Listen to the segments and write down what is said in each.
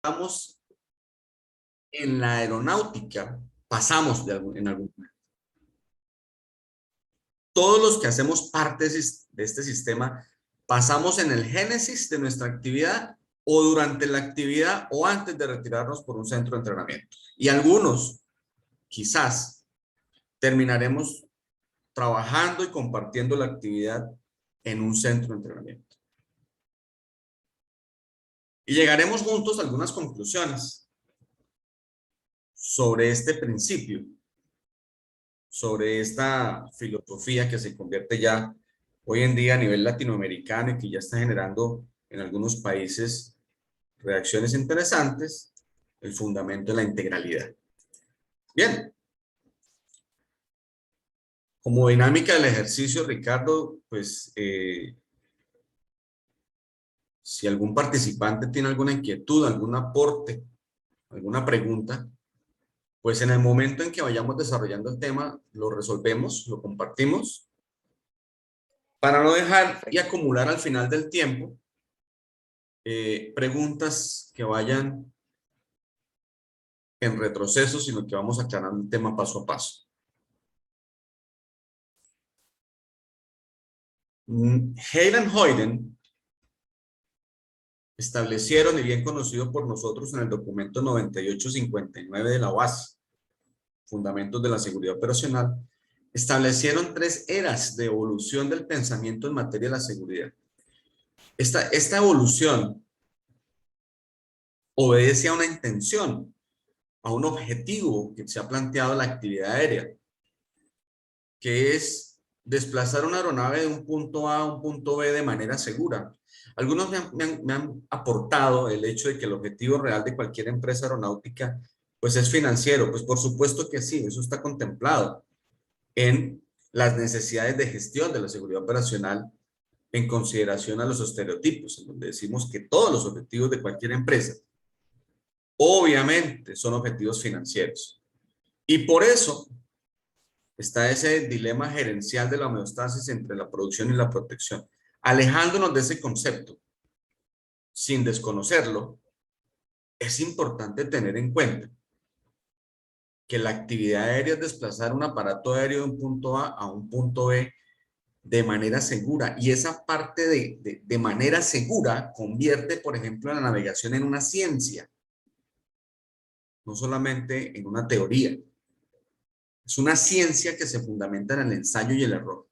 estamos en la aeronáutica, pasamos en algún momento. Todos los que hacemos parte de este sistema, pasamos en el génesis de nuestra actividad o durante la actividad o antes de retirarnos por un centro de entrenamiento. Y algunos, quizás, terminaremos trabajando y compartiendo la actividad en un centro de entrenamiento. Y llegaremos juntos a algunas conclusiones sobre este principio, sobre esta filosofía que se convierte ya hoy en día a nivel latinoamericano y que ya está generando en algunos países reacciones interesantes, el fundamento de la integralidad. Bien. Como dinámica del ejercicio, Ricardo, pues si algún participante tiene alguna inquietud, algún aporte, alguna pregunta, pues en el momento en que vayamos desarrollando el tema, lo resolvemos, lo compartimos, para no dejar y acumular al final del tiempo preguntas que vayan en retroceso, sino que vamos aclarando el tema paso a paso. Hale y Hoyden establecieron, y bien conocido por nosotros en el documento 9859 de la OASI, Fundamentos de la Seguridad Operacional, establecieron 3 eras de evolución del pensamiento en materia de la seguridad. Esta evolución obedece a una intención, a un objetivo que se ha planteado la actividad aérea, que es desplazar una aeronave de un punto A a un punto B de manera segura. Algunos me han aportado el hecho de que el objetivo real de cualquier empresa aeronáutica pues es financiero. Pues por supuesto que sí, eso está contemplado en las necesidades de gestión de la seguridad operacional en consideración a los estereotipos, en donde decimos que todos los objetivos de cualquier empresa obviamente son objetivos financieros. Y por eso está ese dilema gerencial de la homeostasis entre la producción y la protección. Alejándonos de ese concepto, sin desconocerlo, es importante tener en cuenta que la actividad aérea es desplazar un aparato aéreo de un punto A a un punto B de manera segura. Y esa parte de manera segura convierte, por ejemplo, la navegación en una ciencia, no solamente en una teoría. Es una ciencia que se fundamenta en el ensayo y el error.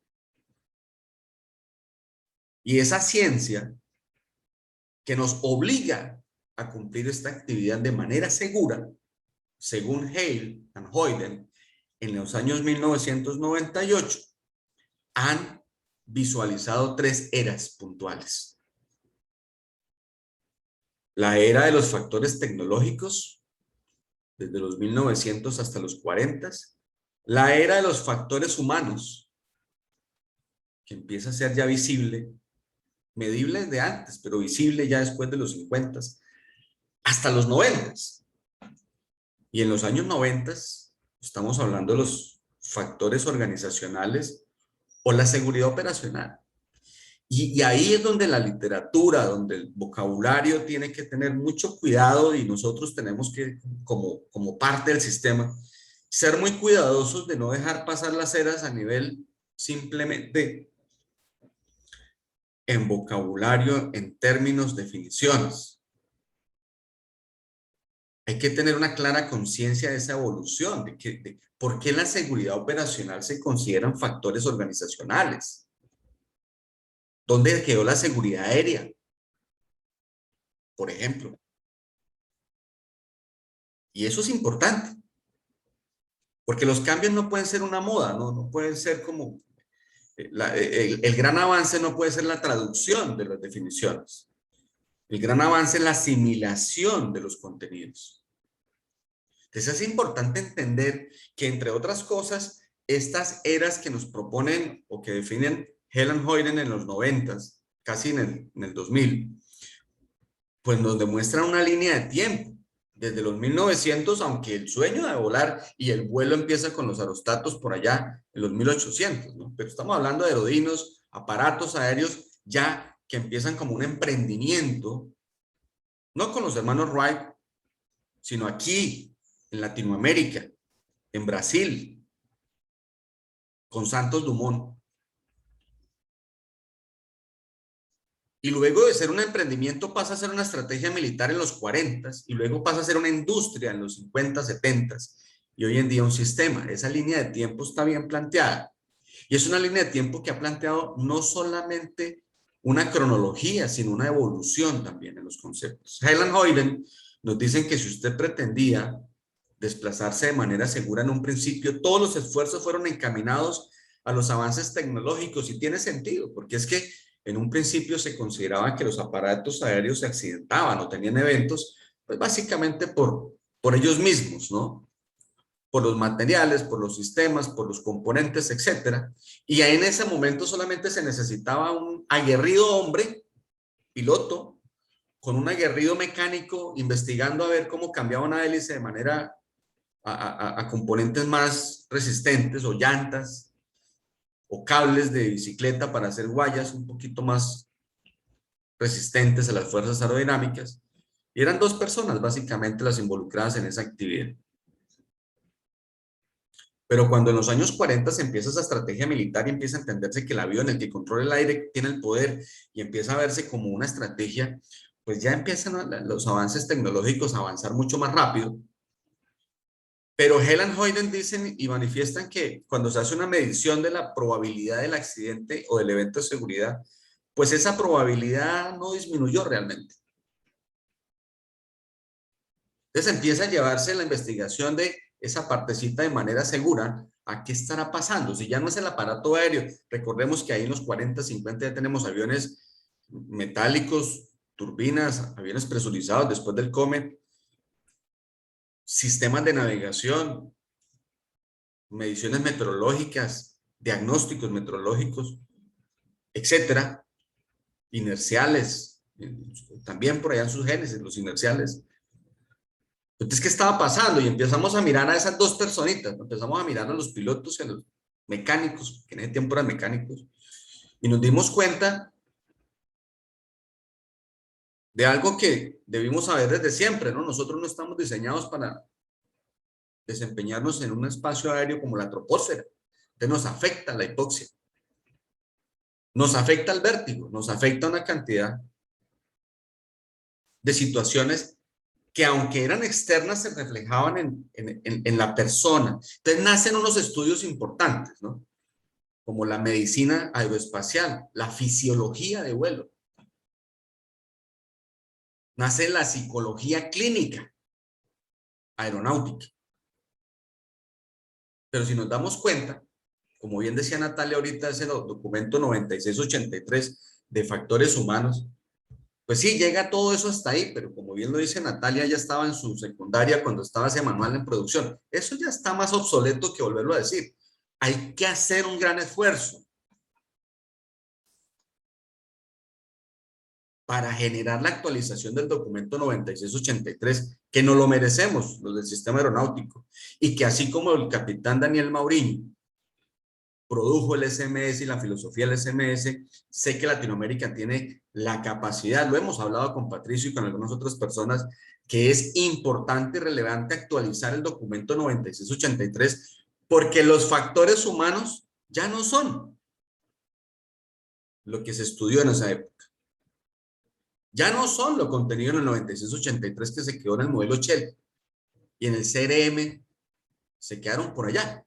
Y esa ciencia que nos obliga a cumplir esta actividad de manera segura, según Hale y Hoyden, en los años 1998, han visualizado 3 eras puntuales. La era de los factores tecnológicos, desde los 1900 hasta los 40, la era de los factores humanos, que empieza a ser ya visible, medible desde antes, pero visible ya después de los 50, hasta los 90. Y en los años 90 estamos hablando de los factores organizacionales o la seguridad operacional. Y ahí es donde la literatura, donde el vocabulario tiene que tener mucho cuidado y nosotros tenemos que, como parte del sistema, ser muy cuidadosos de no dejar pasar las eras a nivel simplemente en vocabulario, en términos, definiciones. Hay que tener una clara conciencia de esa evolución, de por qué la seguridad operacional se consideran factores organizacionales. ¿Dónde quedó la seguridad aérea? Por ejemplo. Y eso es importante. Porque los cambios no pueden ser una moda, no pueden ser como... el gran avance no puede ser la traducción de las definiciones. El gran avance es la asimilación de los contenidos. Entonces es importante entender que, entre otras cosas, estas eras que nos proponen o que definen Hale y Hoyden en los 90, casi en el 2000, pues nos demuestran una línea de tiempo. Desde los 1900, aunque el sueño de volar y el vuelo empieza con los aerostatos por allá en los 1800, ¿no? Pero estamos hablando de aerodinos, aparatos aéreos ya que empiezan como un emprendimiento, no con los hermanos Wright, sino aquí, en Latinoamérica, en Brasil, con Santos Dumont. Y luego de ser un emprendimiento pasa a ser una estrategia militar en los 40 y luego pasa a ser una industria en los 50, 70 y hoy en día un sistema. Esa línea de tiempo está bien planteada. Y es una línea de tiempo que ha planteado no solamente una cronología, sino una evolución también en los conceptos. Helen Hoyden nos dicen que si usted pretendía desplazarse de manera segura en un principio, todos los esfuerzos fueron encaminados a los avances tecnológicos y tiene sentido, porque es que en un principio se consideraba que los aparatos aéreos se accidentaban o tenían eventos, pues básicamente por ellos mismos, ¿no? Por los materiales, por los sistemas, por los componentes, etcétera. Y ahí en ese momento solamente se necesitaba un aguerrido hombre, piloto, con un aguerrido mecánico, investigando a ver cómo cambiaba una hélice de manera a componentes más resistentes o llantas o cables de bicicleta para hacer guayas un poquito más resistentes a las fuerzas aerodinámicas. Y eran dos personas básicamente las involucradas en esa actividad. Pero cuando en los años 40 se empieza esa estrategia militar y empieza a entenderse que el avión, el que controla el aire, tiene el poder y empieza a verse como una estrategia, pues ya empiezan los avances tecnológicos a avanzar mucho más rápido. Pero Helen Hoyden dicen y manifiestan que cuando se hace una medición de la probabilidad del accidente o del evento de seguridad, pues esa probabilidad no disminuyó realmente. Entonces empieza a llevarse la investigación de esa partecita de manera segura a qué estará pasando. Si ya no es el aparato aéreo, recordemos que ahí en los 40, 50 ya tenemos aviones metálicos, turbinas, aviones presurizados después del Comet, sistemas de navegación, mediciones meteorológicas, diagnósticos meteorológicos, etcétera, inerciales, también por allá en sus génesis, los inerciales. Entonces, ¿qué estaba pasando? Y empezamos a mirar a esas dos personitas, empezamos a mirar a los pilotos y a los mecánicos, que en ese tiempo eran mecánicos, y nos dimos cuenta de algo que debimos saber desde siempre, ¿no? Nosotros no estamos diseñados para desempeñarnos en un espacio aéreo como la troposfera. Entonces nos afecta la hipoxia, nos afecta el vértigo, nos afecta una cantidad de situaciones que aunque eran externas se reflejaban en la persona. Entonces nacen unos estudios importantes, ¿no? Como la medicina aeroespacial, la fisiología de vuelo. Nace la psicología clínica aeronáutica. Pero si nos damos cuenta, como bien decía Natalia ahorita, ese documento 9683 de factores humanos, pues sí, llega todo eso hasta ahí, pero como bien lo dice Natalia, ya estaba en su secundaria cuando estaba ese manual en producción. Eso ya está más obsoleto que volverlo a decir. Hay que hacer un gran esfuerzo para generar la actualización del documento 9683, que no lo merecemos los del sistema aeronáutico, y que así como el capitán Daniel Mauriño produjo el SMS y la filosofía del SMS, sé que Latinoamérica tiene la capacidad, lo hemos hablado con Patricio y con algunas otras personas, que es importante y relevante actualizar el documento 9683 porque los factores humanos ya no son lo que se estudió en esa época. Ya no son lo contenido en el 9683 que se quedó en el modelo Shell y en el CRM se quedaron por allá.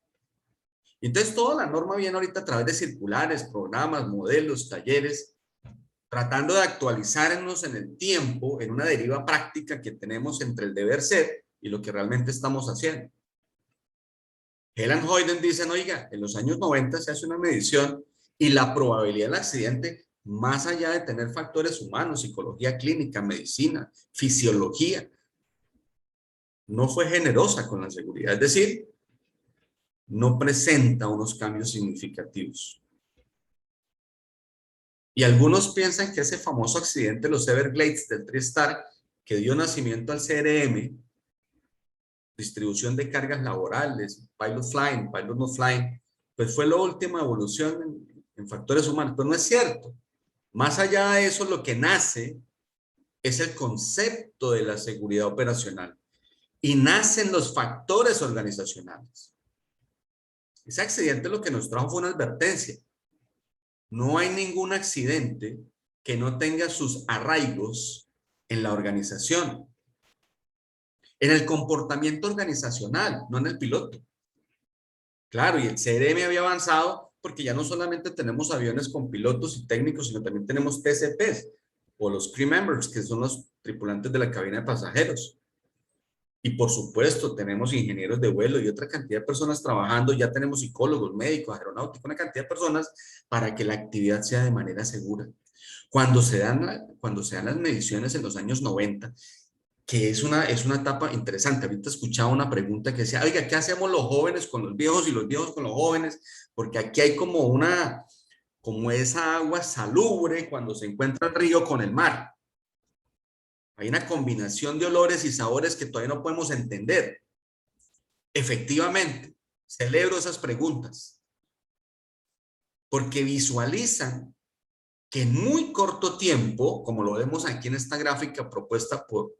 Y entonces toda la norma viene ahorita a través de circulares, programas, modelos, talleres, tratando de actualizarnos en el tiempo, en una deriva práctica que tenemos entre el deber ser y lo que realmente estamos haciendo. Helen Hoyden dice, oiga, en los años 90 se hace una medición y la probabilidad del accidente, más allá de tener factores humanos, psicología clínica, medicina, fisiología, no fue generosa con la seguridad. Es decir, no presenta unos cambios significativos. Y algunos piensan que ese famoso accidente, los Everglades del TriStar, que dio nacimiento al CRM, distribución de cargas laborales, pilot flying, pilot not flying, pues fue la última evolución en factores humanos. Pero no es cierto. Más allá de eso, lo que nace es el concepto de la seguridad operacional. y nacen los factores organizacionales. Ese accidente lo que nos trajo fue una advertencia. No hay ningún accidente que no tenga sus arraigos en la organización, en el comportamiento organizacional, no en el piloto. Claro, y el CRM había avanzado porque ya no solamente tenemos aviones con pilotos y técnicos, sino también tenemos TCPs o los crew members, que son los tripulantes de la cabina de pasajeros. Y por supuesto, tenemos ingenieros de vuelo y otra cantidad de personas trabajando. Ya tenemos psicólogos, médicos, aeronáuticos, una cantidad de personas para que la actividad sea de manera segura. Cuando se dan las mediciones en los años 90, que es una etapa interesante. Ahorita escuchaba una pregunta que decía, oiga, ¿qué hacemos los jóvenes con los viejos y los viejos con los jóvenes? Porque aquí hay como esa agua salubre cuando se encuentra el río con el mar. Hay una combinación de olores y sabores que todavía no podemos entender. Efectivamente, celebro esas preguntas porque visualizan que en muy corto tiempo, como lo vemos aquí en esta gráfica propuesta por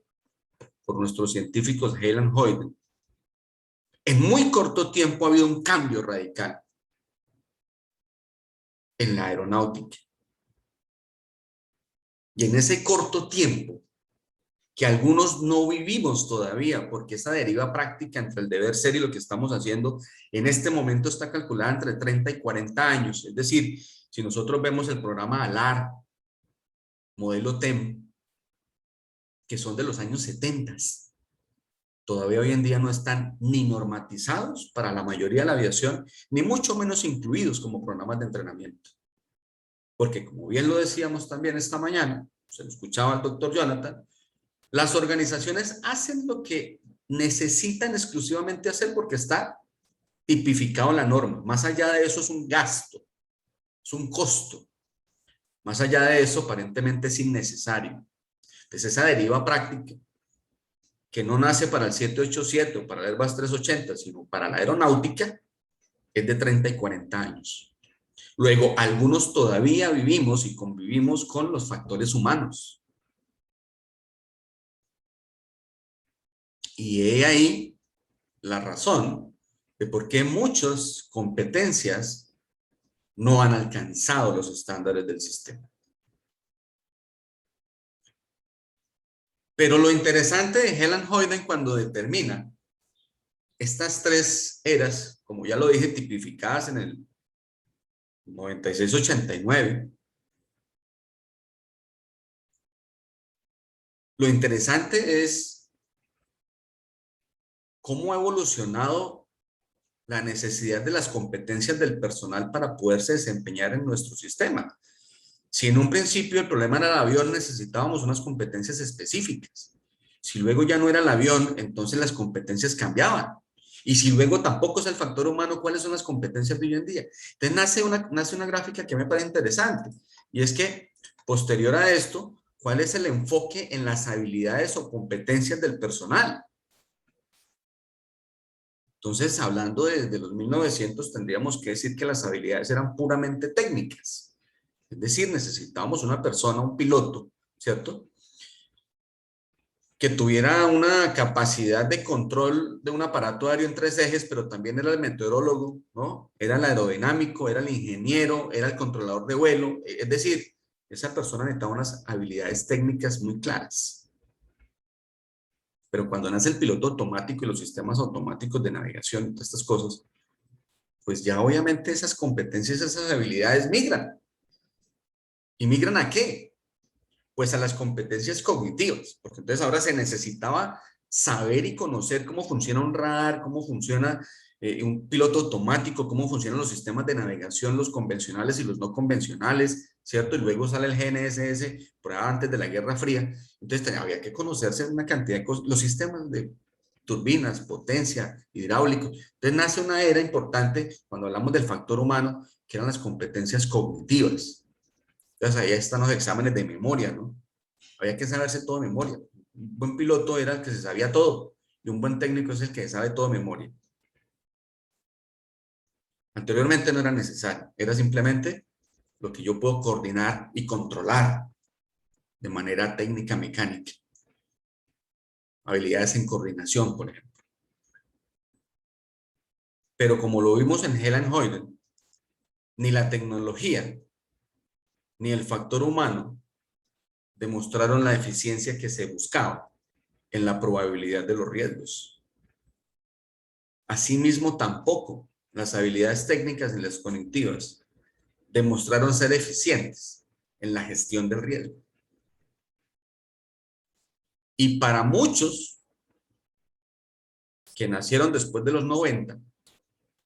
nuestros científicos Helen Hoyden, en muy corto tiempo ha habido un cambio radical en la aeronáutica. Y en ese corto tiempo, que algunos no vivimos todavía, porque esa deriva práctica entre el deber ser y lo que estamos haciendo, en este momento está calculada entre 30 y 40 años. Es decir, si nosotros vemos el programa ALAR, modelo TEM, que son de los años 70, todavía hoy en día no están ni normatizados para la mayoría de la aviación, ni mucho menos incluidos como programas de entrenamiento. Porque como bien lo decíamos también esta mañana, se lo escuchaba el doctor Jonathan, las organizaciones hacen lo que necesitan exclusivamente hacer porque está tipificado en la norma. Más allá de eso es un gasto, es un costo. Más allá de eso, aparentemente es innecesario. Entonces esa deriva práctica, que no nace para el 787 o para el Airbus 380, sino para la aeronáutica, es de 30 y 40 años. Luego, algunos todavía vivimos y convivimos con los factores humanos. Y he ahí la razón de por qué muchas competencias no han alcanzado los estándares del sistema. Pero lo interesante de Helen Hoyden cuando determina estas tres eras, como ya lo dije, tipificadas en el 96-89, lo interesante es cómo ha evolucionado la necesidad de las competencias del personal para poderse desempeñar en nuestro sistema. Si en un principio el problema era el avión, necesitábamos unas competencias específicas. Si luego ya no era el avión, entonces las competencias cambiaban. Y si luego tampoco es el factor humano, ¿cuáles son las competencias de hoy en día? Entonces nace una gráfica que me parece interesante. Y es que, posterior a esto, ¿cuál es el enfoque en las habilidades o competencias del personal? Entonces, hablando desde los 1900, tendríamos que decir que las habilidades eran puramente técnicas. Es decir, necesitábamos una persona, un piloto, ¿cierto? Que tuviera una capacidad de control de un aparato aéreo en tres ejes, pero también era el meteorólogo, ¿no? Era el aerodinámico, era el ingeniero, era el controlador de vuelo. Es decir, esa persona necesitaba unas habilidades técnicas muy claras. Pero cuando nace el piloto automático y los sistemas automáticos de navegación y todas estas cosas, pues ya obviamente esas competencias, esas habilidades migran. ¿Y migran a qué? Pues a las competencias cognitivas, porque entonces ahora se necesitaba saber y conocer cómo funciona un radar, cómo funciona un piloto automático, cómo funcionan los sistemas de navegación, los convencionales y los no convencionales, ¿cierto? Y luego sale el GNSS, por antes de la Guerra Fría. Entonces había que conocerse una cantidad de cosas, los sistemas de turbinas, potencia, hidráulicos. Entonces nace una era importante cuando hablamos del factor humano, que eran las competencias cognitivas. Entonces ahí están los exámenes de memoria, ¿no? Había que saberse todo de memoria. Un buen piloto era el que se sabía todo y un buen técnico es el que sabe todo de memoria. Anteriormente no era necesario, era simplemente lo que yo puedo coordinar y controlar de manera técnica mecánica. habilidades en coordinación, por ejemplo. Pero como lo vimos en Helen Hoyden, ni la tecnología ni el factor humano demostraron la eficiencia que se buscaba en la probabilidad de los riesgos. Asimismo, tampoco las habilidades técnicas y las cognitivas demostraron ser eficientes en la gestión del riesgo. Y para muchos que nacieron después de los 90,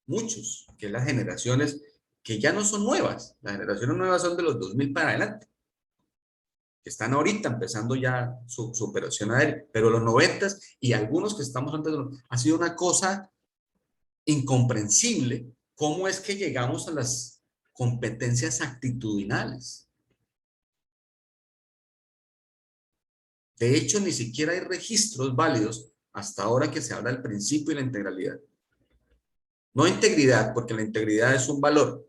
muchos, que las generaciones que ya no son nuevas, las generaciones nuevas son de los 2000 para adelante, que están ahorita empezando ya su operación aérea, pero los 90 y algunos que estamos antes de los, ha sido una cosa incomprensible cómo es que llegamos a las competencias actitudinales. De hecho, ni siquiera hay registros válidos hasta ahora que se habla del principio y la integralidad. No integridad, porque la integridad es un valor.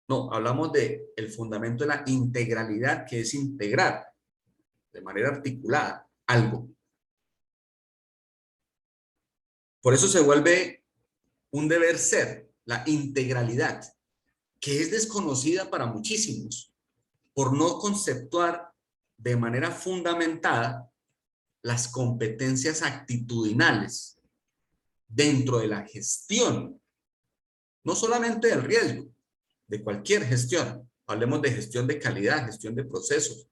No, hablamos de el fundamento de la integralidad, que es integrar de manera articulada algo. Por eso se vuelve un deber ser, la integralidad, que es desconocida para muchísimos, por no conceptuar de manera fundamentada las competencias actitudinales dentro de la gestión, no solamente del riesgo, de cualquier gestión. Hablemos de gestión de calidad, gestión de procesos.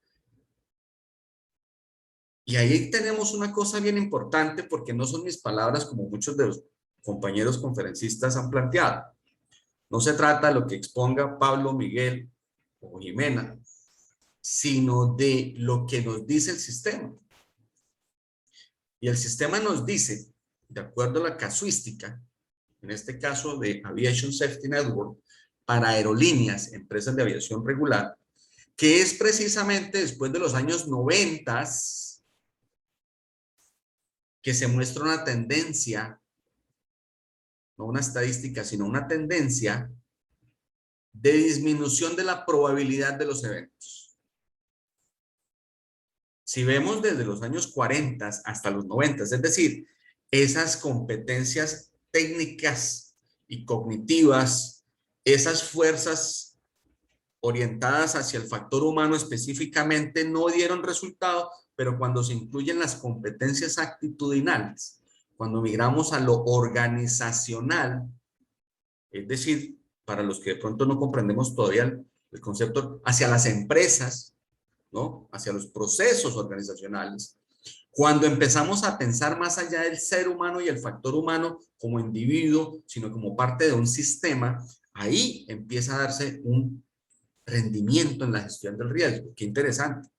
Y ahí tenemos una cosa bien importante, porque no son mis palabras como muchos de los compañeros conferencistas han planteado. No se trata de lo que exponga Pablo, Miguel o Jimena, sino de lo que nos dice el sistema. Y el sistema nos dice, de acuerdo a la casuística, en este caso de Aviation Safety Network, para aerolíneas, empresas de aviación regular, que es precisamente después de los años 90 que se muestra una tendencia, no una estadística, sino una tendencia de disminución de la probabilidad de los eventos. Si vemos desde los años 40 hasta los 90, es decir, esas competencias técnicas y cognitivas, esas fuerzas orientadas hacia el factor humano específicamente no dieron resultado, pero cuando se incluyen las competencias actitudinales, cuando migramos a lo organizacional, es decir, para los que de pronto no comprendemos todavía el concepto, hacia las empresas, ¿no? Hacia los procesos organizacionales, cuando empezamos a pensar más allá del ser humano y el factor humano como individuo, sino como parte de un sistema, ahí empieza a darse un rendimiento en la gestión del riesgo. Qué interesante.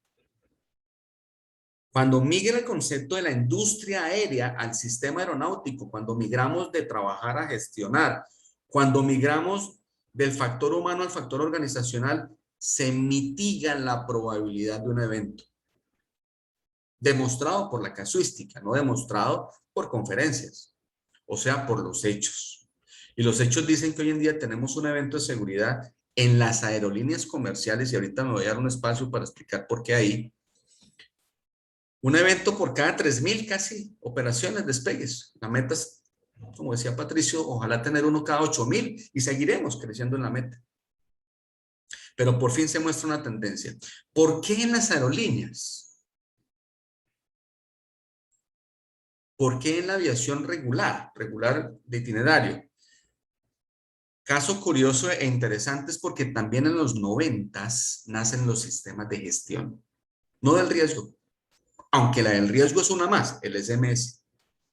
Cuando migra el concepto de la industria aérea al sistema aeronáutico, cuando migramos de trabajar a gestionar, cuando migramos del factor humano al factor organizacional, se mitiga la probabilidad de un evento. Demostrado por la casuística, no demostrado por conferencias, o sea, por los hechos. Y los hechos dicen que hoy en día tenemos un evento de seguridad en las aerolíneas comerciales, y ahorita me voy a dar un espacio para explicar por qué ahí. Un evento por cada 3.000 casi operaciones, despegues. La meta es, como decía Patricio, ojalá tener uno cada 8.000 y seguiremos creciendo en la meta. Pero por fin se muestra una tendencia. ¿Por qué en las aerolíneas? ¿Por qué en la aviación regular de itinerario? Caso curioso e interesante es porque también en los 90s nacen los sistemas de gestión, no del riesgo, aunque la del riesgo es una más, el SMS,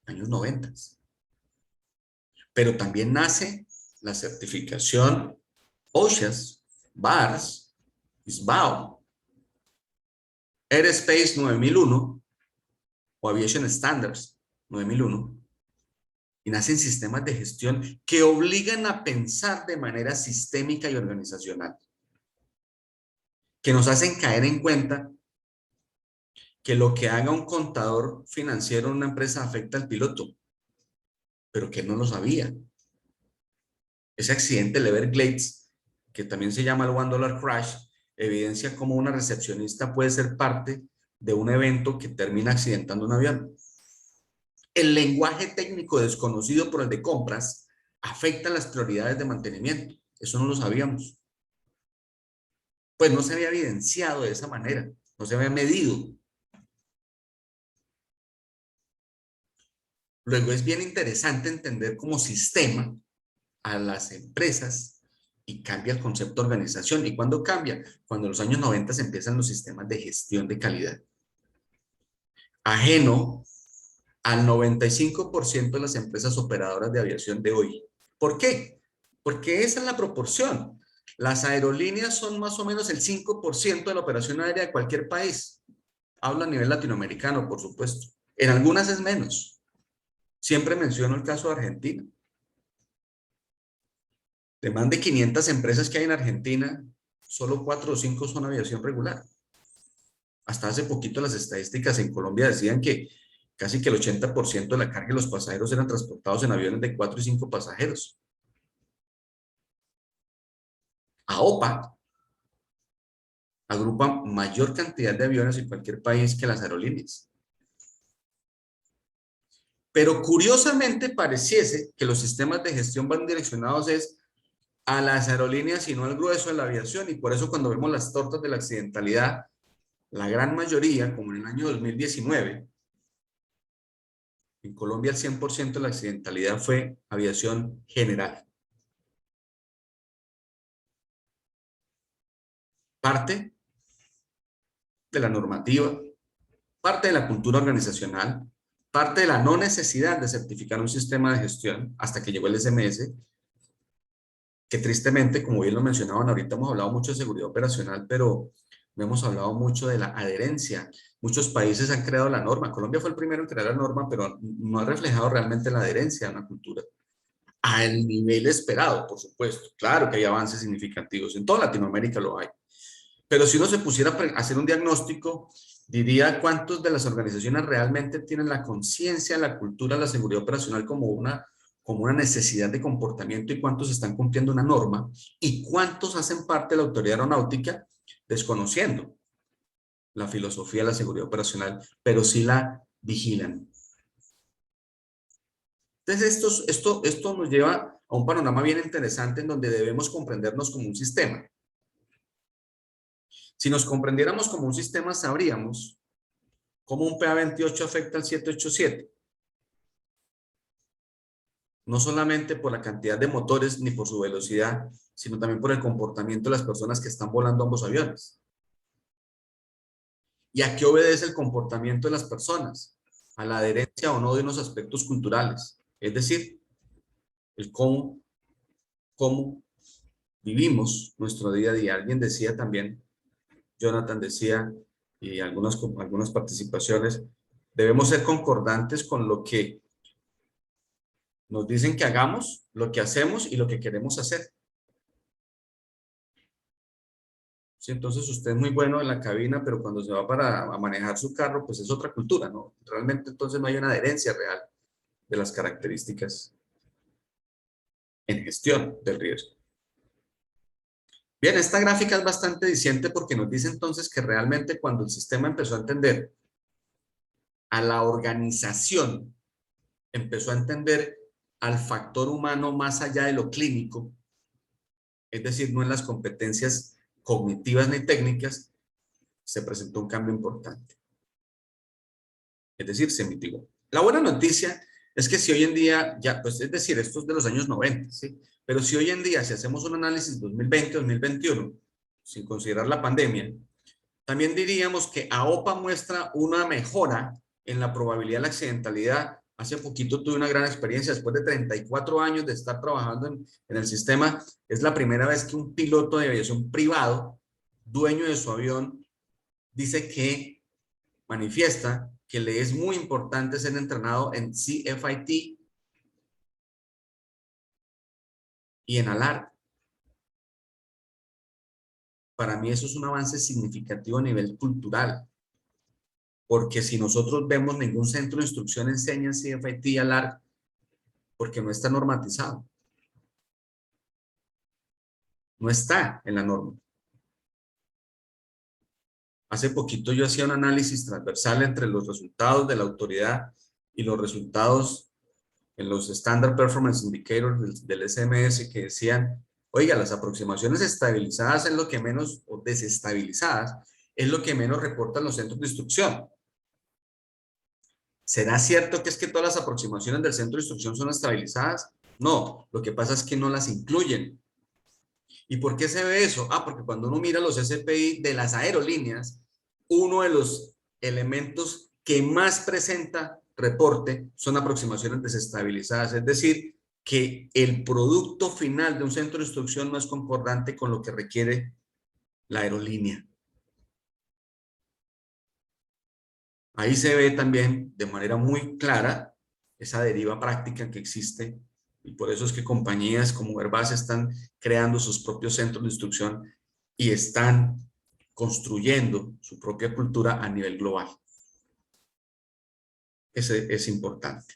años 90. Pero también nace la certificación OSHAS, BARS, SBAO, Airspace 9001 o Aviation Standards 9001. Y nacen sistemas de gestión que obligan a pensar de manera sistémica y organizacional, que nos hacen caer en cuenta que lo que haga un contador financiero en una empresa afecta al piloto, pero que él no lo sabía. Ese accidente del Everglades, que también se llama el $1 crash, evidencia cómo una recepcionista puede ser parte de un evento que termina accidentando un avión. El lenguaje técnico desconocido por el de compras afecta las prioridades de mantenimiento. Eso no lo sabíamos. Pues no se había evidenciado de esa manera, no se había medido. Luego es bien interesante entender como sistema a las empresas y cambia el concepto de organización. ¿Y cuándo cambia? Cuando en los años 90 se empiezan los sistemas de gestión de calidad. Ajeno al 95% de las empresas operadoras de aviación de hoy. ¿Por qué? Porque esa es la proporción. Las aerolíneas son más o menos el 5% de la operación aérea de cualquier país. Hablo a nivel latinoamericano, por supuesto. En algunas es menos. Siempre menciono el caso de Argentina. De más de 500 empresas que hay en Argentina, solo 4 o 5 son aviación regular. Hasta hace poquito las estadísticas en Colombia decían que casi que el 80% de la carga de los pasajeros eran transportados en aviones de 4 y 5 pasajeros. AOPA agrupa mayor cantidad de aviones en cualquier país que las aerolíneas. Pero curiosamente pareciese que los sistemas de gestión van direccionados a las aerolíneas y no al grueso de la aviación, y por eso cuando vemos las tortas de la accidentalidad, la gran mayoría, como en el año 2019, en Colombia el 100% de la accidentalidad fue aviación general. Parte de la normativa, parte de la cultura organizacional, parte de la no necesidad de certificar un sistema de gestión hasta que llegó el SMS, que tristemente, como bien lo mencionaban, ahorita hemos hablado mucho de seguridad operacional, pero no hemos hablado mucho de la adherencia. Muchos países han creado la norma. Colombia fue el primero en crear la norma, pero no ha reflejado realmente la adherencia a una cultura. Al nivel esperado, por supuesto. Claro que hay avances significativos. En toda Latinoamérica lo hay. Pero si uno se pusiera a hacer un diagnóstico, diría cuántos de las organizaciones realmente tienen la conciencia, la cultura, la seguridad operacional como una necesidad de comportamiento y cuántos están cumpliendo una norma y cuántos hacen parte de la autoridad aeronáutica desconociendo la filosofía de la seguridad operacional, pero sí la vigilan. Entonces, esto nos lleva a un panorama bien interesante en donde debemos comprendernos como un sistema. Si nos comprendiéramos como un sistema, sabríamos cómo un PA28 afecta al 787. No solamente por la cantidad de motores ni por su velocidad, sino también por el comportamiento de las personas que están volando ambos aviones. ¿Y a qué obedece el comportamiento de las personas? A la adherencia o no de unos aspectos culturales. Es decir, el cómo vivimos nuestro día a día. Alguien decía también, Jonathan decía, y algunas participaciones, debemos ser concordantes con lo que nos dicen que hagamos, lo que hacemos y lo que queremos hacer. Sí, entonces usted es muy bueno en la cabina, pero cuando se va a manejar su carro, pues es otra cultura, ¿no? Realmente entonces no hay una adherencia real de las características en gestión del riesgo. Bien, esta gráfica es bastante diciente porque nos dice entonces que realmente cuando el sistema empezó a entender a la organización, empezó a entender al factor humano más allá de lo clínico, es decir, no en las competencias cognitivas ni técnicas, se presentó un cambio importante. Es decir, se mitigó. La buena noticia es que si hoy en día, ya, pues es decir, esto es de los años 90, ¿sí? Pero si hoy en día, si hacemos un análisis 2020-2021, sin considerar la pandemia, también diríamos que AOPA muestra una mejora en la probabilidad de la accidentalidad. Hace poquito tuve una gran experiencia, después de 34 años de estar trabajando en el sistema, es la primera vez que un piloto de aviación privado, dueño de su avión, dice que manifiesta que le es muy importante ser entrenado en CFIT y en ALAR. Para mí eso es un avance significativo a nivel cultural, porque si nosotros vemos ningún centro de instrucción enseña CFIT y ALAR, porque no está normatizado, no está en la norma. Hace poquito yo hacía un análisis transversal entre los resultados de la autoridad y los resultados en los Standard Performance Indicators del SMS que decían, oiga, las aproximaciones estabilizadas es lo que menos, o desestabilizadas, es lo que menos reportan los centros de instrucción. ¿Será cierto que es que todas las aproximaciones del centro de instrucción son estabilizadas? No, lo que pasa es que no las incluyen. ¿Y por qué se ve eso? Porque cuando uno mira los SPI de las aerolíneas, uno de los elementos que más presenta reporte son aproximaciones desestabilizadas, es decir, que el producto final de un centro de instrucción no es concordante con lo que requiere la aerolínea. Ahí se ve también de manera muy clara esa deriva práctica que existe y por eso es que compañías como Airbus están creando sus propios centros de instrucción y están construyendo su propia cultura a nivel global. Ese es importante.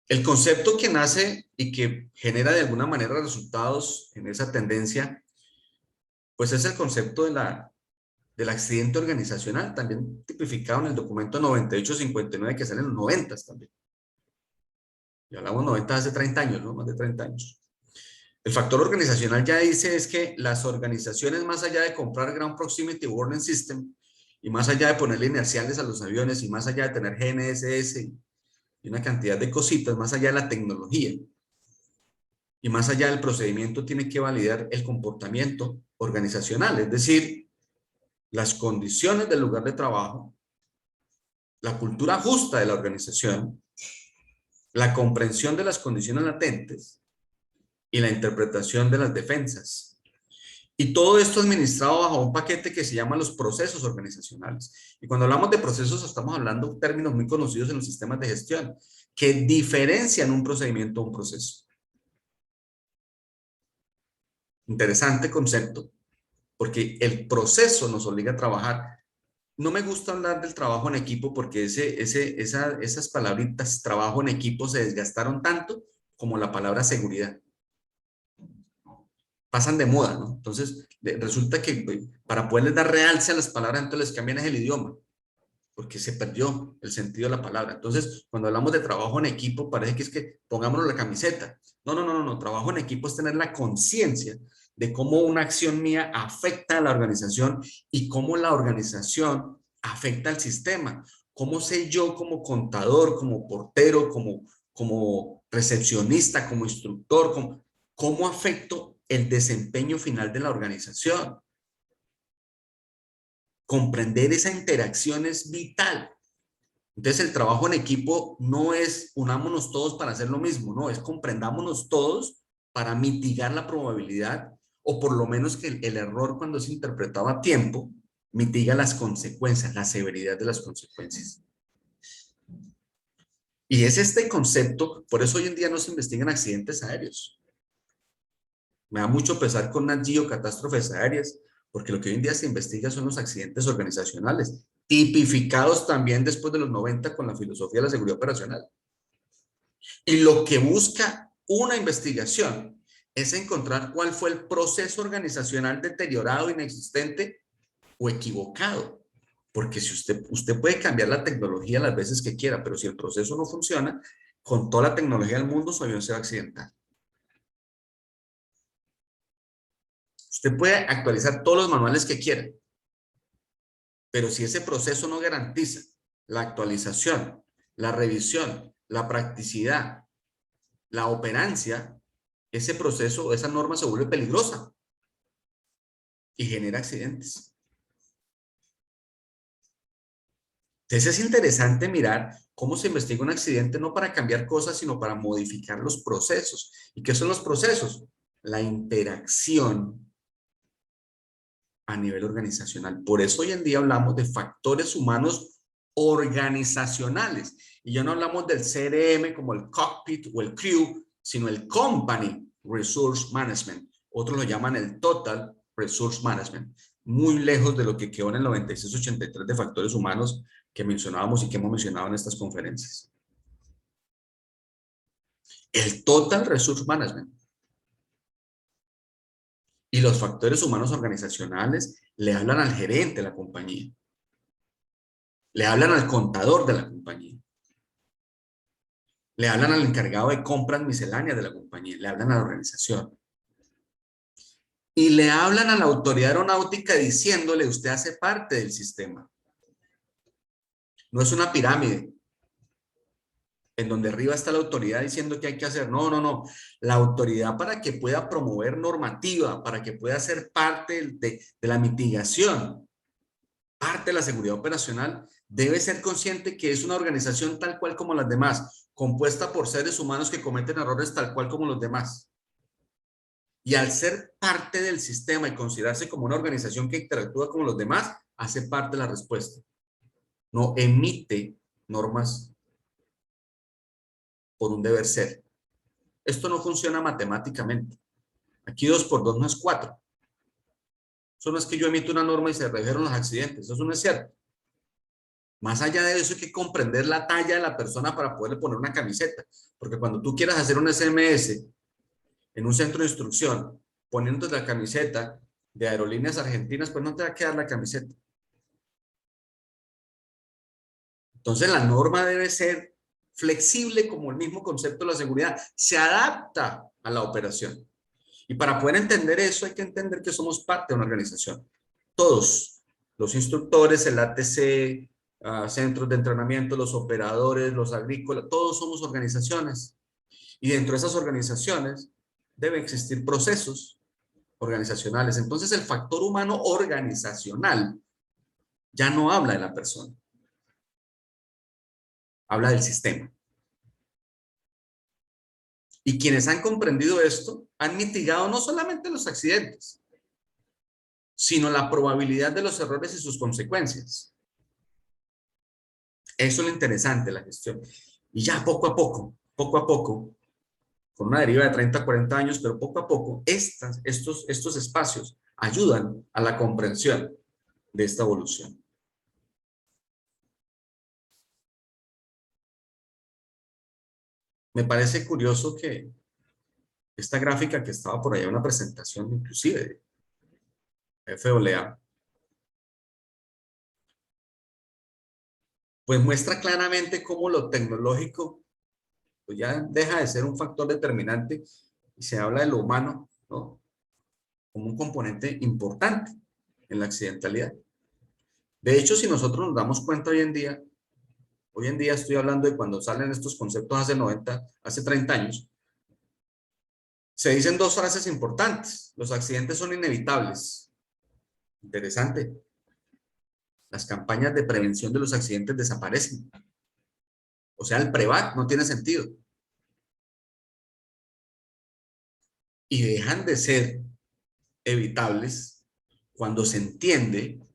El concepto que nace y que genera de alguna manera resultados en esa tendencia, pues es el concepto del accidente organizacional, también tipificado en el documento 9859 que sale en los 90 también. Y hablamos 90 hace 30 años, ¿no? Más de 30 años. El factor organizacional ya dice es que las organizaciones, más allá de comprar Ground Proximity Warning System y más allá de ponerle inerciales a los aviones y más allá de tener GNSS y una cantidad de cositas, más allá de la tecnología y más allá del procedimiento, tiene que validar el comportamiento organizacional, es decir, las condiciones del lugar de trabajo, la cultura justa de la organización, la comprensión de las condiciones latentes y la interpretación de las defensas. Y todo esto administrado bajo un paquete que se llama los procesos organizacionales. Y cuando hablamos de procesos, estamos hablando de términos muy conocidos en los sistemas de gestión, que diferencian un procedimiento a un proceso. Interesante concepto, porque el proceso nos obliga a trabajar. No me gusta hablar del trabajo en equipo porque esas palabritas, trabajo en equipo, se desgastaron tanto como la palabra seguridad. Pasan de moda, ¿no? Entonces, resulta que para poderles dar realce a las palabras, entonces les cambian el idioma, porque se perdió el sentido de la palabra. Entonces, cuando hablamos de trabajo en equipo, parece que es que pongámonos la camiseta. No, no, no, no, no. Trabajo en equipo es tener la conciencia de cómo una acción mía afecta a la organización y cómo la organización afecta al sistema. ¿Cómo sé yo como contador, como portero, como recepcionista, como instructor, cómo afecto el desempeño final de la organización? Comprender esa interacción es vital. Entonces el trabajo en equipo no es unámonos todos para hacer lo mismo, no, es comprendámonos todos para mitigar la probabilidad o por lo menos que el error cuando es interpretado a tiempo mitiga las consecuencias, la severidad de las consecuencias. Y es este concepto, por eso hoy en día no se investigan accidentes aéreos. Me da mucho pesar con Nat Geo, catástrofes aéreas, porque lo que hoy en día se investiga son los accidentes organizacionales, tipificados también después de los 90 con la filosofía de la seguridad operacional. Y lo que busca una investigación es encontrar cuál fue el proceso organizacional deteriorado, inexistente o equivocado. Porque si usted puede cambiar la tecnología las veces que quiera, pero si el proceso no funciona, con toda la tecnología del mundo, su avión se va a accidentar. Usted puede actualizar todos los manuales que quiera, pero si ese proceso no garantiza la actualización, la revisión, la practicidad, la operancia, ese proceso, esa norma se vuelve peligrosa y genera accidentes. Entonces es interesante mirar cómo se investiga un accidente no para cambiar cosas, sino para modificar los procesos. ¿Y qué son los procesos? La interacción a nivel organizacional. Por eso hoy en día hablamos de factores humanos organizacionales. Y ya no hablamos del CRM como el cockpit o el crew, sino el company resource management. Otros lo llaman el total resource management. Muy lejos de lo que quedó en el 9683 de factores humanos que mencionábamos y que hemos mencionado en estas conferencias. El total resource management. Y los factores humanos organizacionales le hablan al gerente de la compañía, le hablan al contador de la compañía, le hablan al encargado de compras misceláneas de la compañía, le hablan a la organización. Y le hablan a la autoridad aeronáutica diciéndole, usted hace parte del sistema. No es una pirámide en donde arriba está la autoridad diciendo qué hay que hacer. No, no, no. La autoridad, para que pueda promover normativa, para que pueda ser parte de la mitigación, parte de la seguridad operacional, debe ser consciente que es una organización tal cual como las demás, compuesta por seres humanos que cometen errores tal cual como los demás. Y al ser parte del sistema y considerarse como una organización que interactúa como los demás, hace parte de la respuesta. No emite normas por un deber ser. Esto no funciona matemáticamente. Aquí 2 por 2 no es 4. Eso no es que yo emito una norma y se redujeron los accidentes. Eso no es cierto. Más allá de eso hay que comprender la talla de la persona para poderle poner una camiseta. Porque cuando tú quieras hacer un SMS en un centro de instrucción, poniéndote la camiseta de Aerolíneas Argentinas, pues no te va a quedar la camiseta. Entonces la norma debe ser flexible como el mismo concepto de la seguridad. Se adapta a la operación. Y para poder entender eso hay que entender que somos parte de una organización. Todos, los instructores, el ATC, centros de entrenamiento, los operadores, los agrícolas, todos somos organizaciones. Y dentro de esas organizaciones deben existir procesos organizacionales. Entonces el factor humano organizacional ya no habla de la persona, habla del sistema. Y quienes han comprendido esto han mitigado no solamente los accidentes, sino la probabilidad de los errores y sus consecuencias. Eso es lo interesante de la gestión. Y ya poco a poco, con una deriva de 30 a 40 años, pero poco a poco, estos espacios ayudan a la comprensión de esta evolución. Me parece curioso que esta gráfica que estaba por allá en una presentación, inclusive de FAA, pues muestra claramente cómo lo tecnológico pues ya deja de ser un factor determinante y se habla de lo humano, ¿no?, como un componente importante en la accidentalidad. De hecho, si nosotros nos damos cuenta hoy en día estoy hablando de cuando salen estos conceptos hace 30 años, se dicen dos frases importantes. Los accidentes son inevitables. Interesante. Las campañas de prevención de los accidentes desaparecen. O sea, el PREVAC no tiene sentido. Y dejan de ser evitables cuando se entiende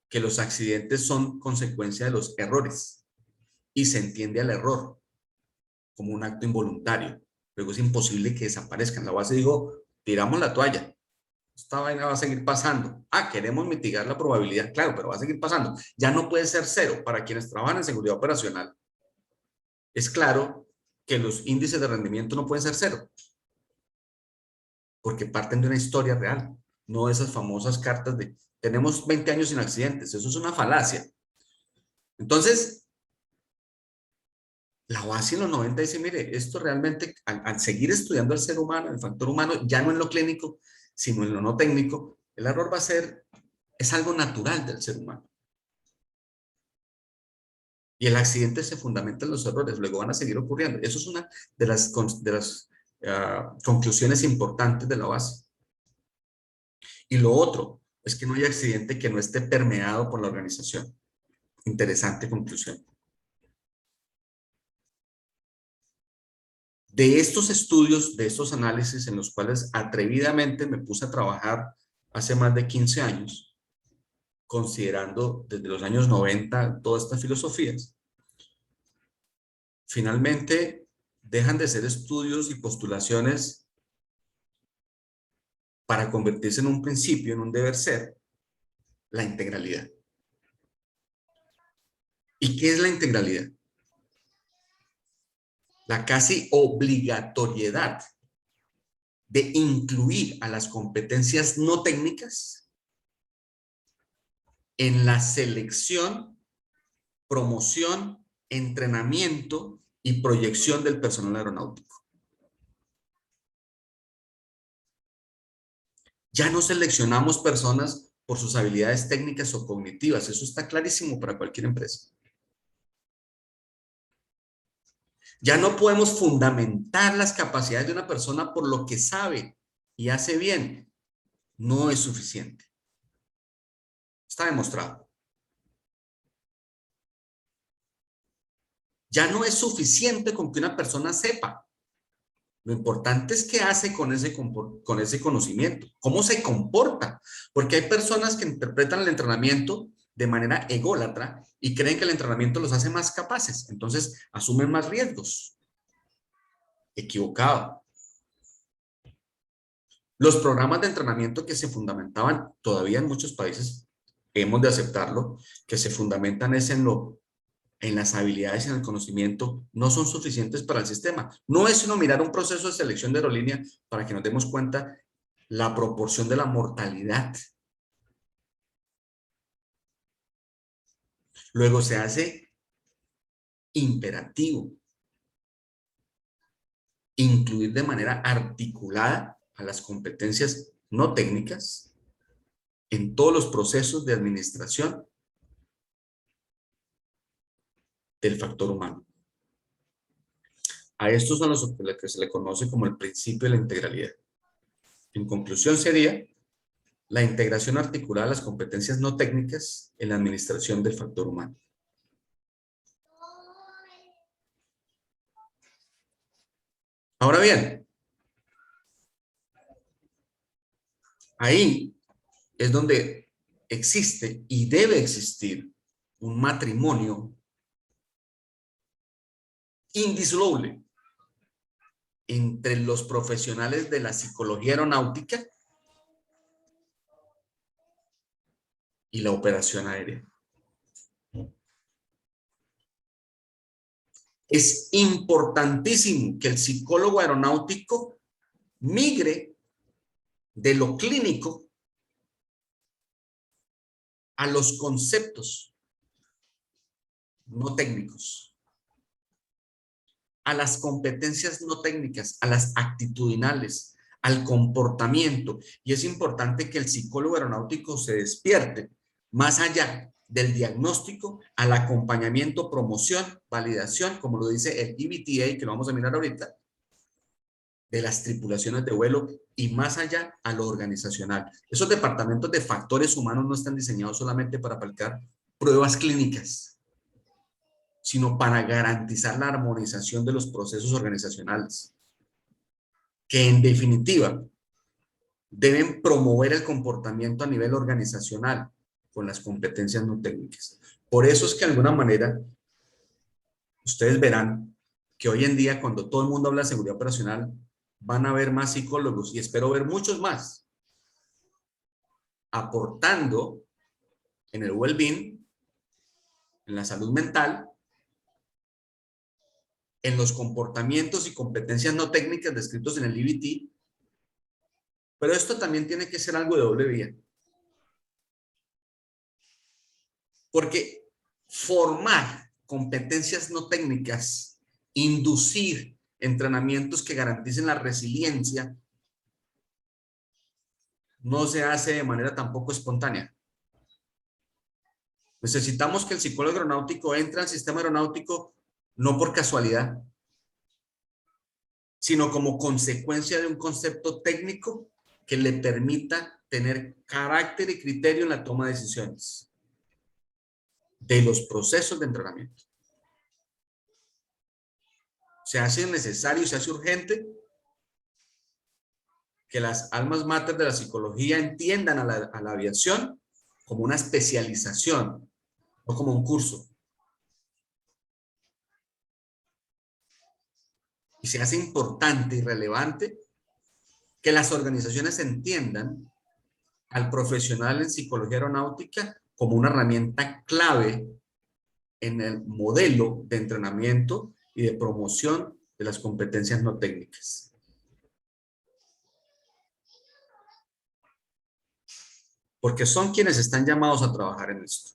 que los accidentes son consecuencia de los errores y se entiende al error como un acto involuntario. Luego es imposible que desaparezcan. La base digo, tiramos la toalla. Esta vaina va a seguir pasando. Queremos mitigar la probabilidad, claro, pero va a seguir pasando. Ya no puede ser cero. Para quienes trabajan en seguridad operacional, es claro que los índices de rendimiento no pueden ser cero, porque parten de una historia real, no de esas famosas cartas de tenemos 20 años sin accidentes. Eso es una falacia. Entonces, la OASI en los 90 dice, mire, esto realmente, al seguir estudiando al ser humano, el factor humano, ya no en lo clínico, sino en lo no técnico, el error va a ser, es algo natural del ser humano. Y el accidente se fundamenta en los errores, luego van a seguir ocurriendo. Eso es una de las conclusiones importantes de la OASI. Y lo otro es que no hay accidente que no esté permeado por la organización. Interesante conclusión. De estos estudios, de estos análisis en los cuales atrevidamente me puse a trabajar hace más de 15 años, considerando desde los años 90 todas estas filosofías, finalmente dejan de ser estudios y postulaciones para convertirse en un principio, en un deber ser, la integralidad. ¿Y qué es la integralidad? La casi obligatoriedad de incluir a las competencias no técnicas en la selección, promoción, entrenamiento y proyección del personal aeronáutico. Ya no seleccionamos personas por sus habilidades técnicas o cognitivas, eso está clarísimo para cualquier empresa. Ya no podemos fundamentar las capacidades de una persona por lo que sabe y hace bien. No es suficiente. Está demostrado. Ya no es suficiente con que una persona sepa. Lo importante es qué hace con ese conocimiento, cómo se comporta, porque hay personas que interpretan el entrenamiento de manera ególatra y creen que el entrenamiento los hace más capaces, entonces asumen más riesgos. Equivocado. Los programas de entrenamiento que se fundamentaban todavía en muchos países, hemos de aceptarlo, que se fundamentan es en las habilidades y en el conocimiento, no son suficientes para el sistema. No es sino mirar un proceso de selección de aerolínea para que nos demos cuenta la proporción de la mortalidad. Luego se hace imperativo incluir de manera articulada a las competencias no técnicas en todos los procesos de administración del factor humano. A estos son los que se le conoce como el principio de la integralidad. En conclusión sería la integración articulada de las competencias no técnicas en la administración del factor humano. Ahora bien, ahí es donde existe y debe existir un matrimonio indisoluble entre los profesionales de la psicología aeronáutica y la operación aérea. Es importantísimo que el psicólogo aeronáutico migre de lo clínico a los conceptos no técnicos, a las competencias no técnicas, a las actitudinales, al comportamiento. Y es importante que el psicólogo aeronáutico se despierte más allá del diagnóstico al acompañamiento, promoción, validación, como lo dice el EBTA, que lo vamos a mirar ahorita, de las tripulaciones de vuelo y más allá a lo organizacional. Esos departamentos de factores humanos no están diseñados solamente para aplicar pruebas clínicas, sino para garantizar la armonización de los procesos organizacionales, que en definitiva deben promover el comportamiento a nivel organizacional con las competencias no técnicas. Por eso es que de alguna manera ustedes verán que hoy en día cuando todo el mundo habla de seguridad operacional van a haber más psicólogos y espero ver muchos más aportando en el well-being, en la salud mental, en los comportamientos y competencias no técnicas descritos en el EBT, pero esto también tiene que ser algo de doble vía. Porque formar competencias no técnicas, inducir entrenamientos que garanticen la resiliencia, no se hace de manera tampoco espontánea. Necesitamos que el psicólogo aeronáutico entre al sistema aeronáutico no por casualidad, sino como consecuencia de un concepto técnico que le permita tener carácter y criterio en la toma de decisiones de los procesos de entrenamiento. Se hace necesario, se hace urgente que las almas mater de la psicología entiendan a la aviación como una especialización, no como un curso. Y se hace importante y relevante que las organizaciones entiendan al profesional en psicología aeronáutica como una herramienta clave en el modelo de entrenamiento y de promoción de las competencias no técnicas. porque son quienes están llamados a trabajar en esto.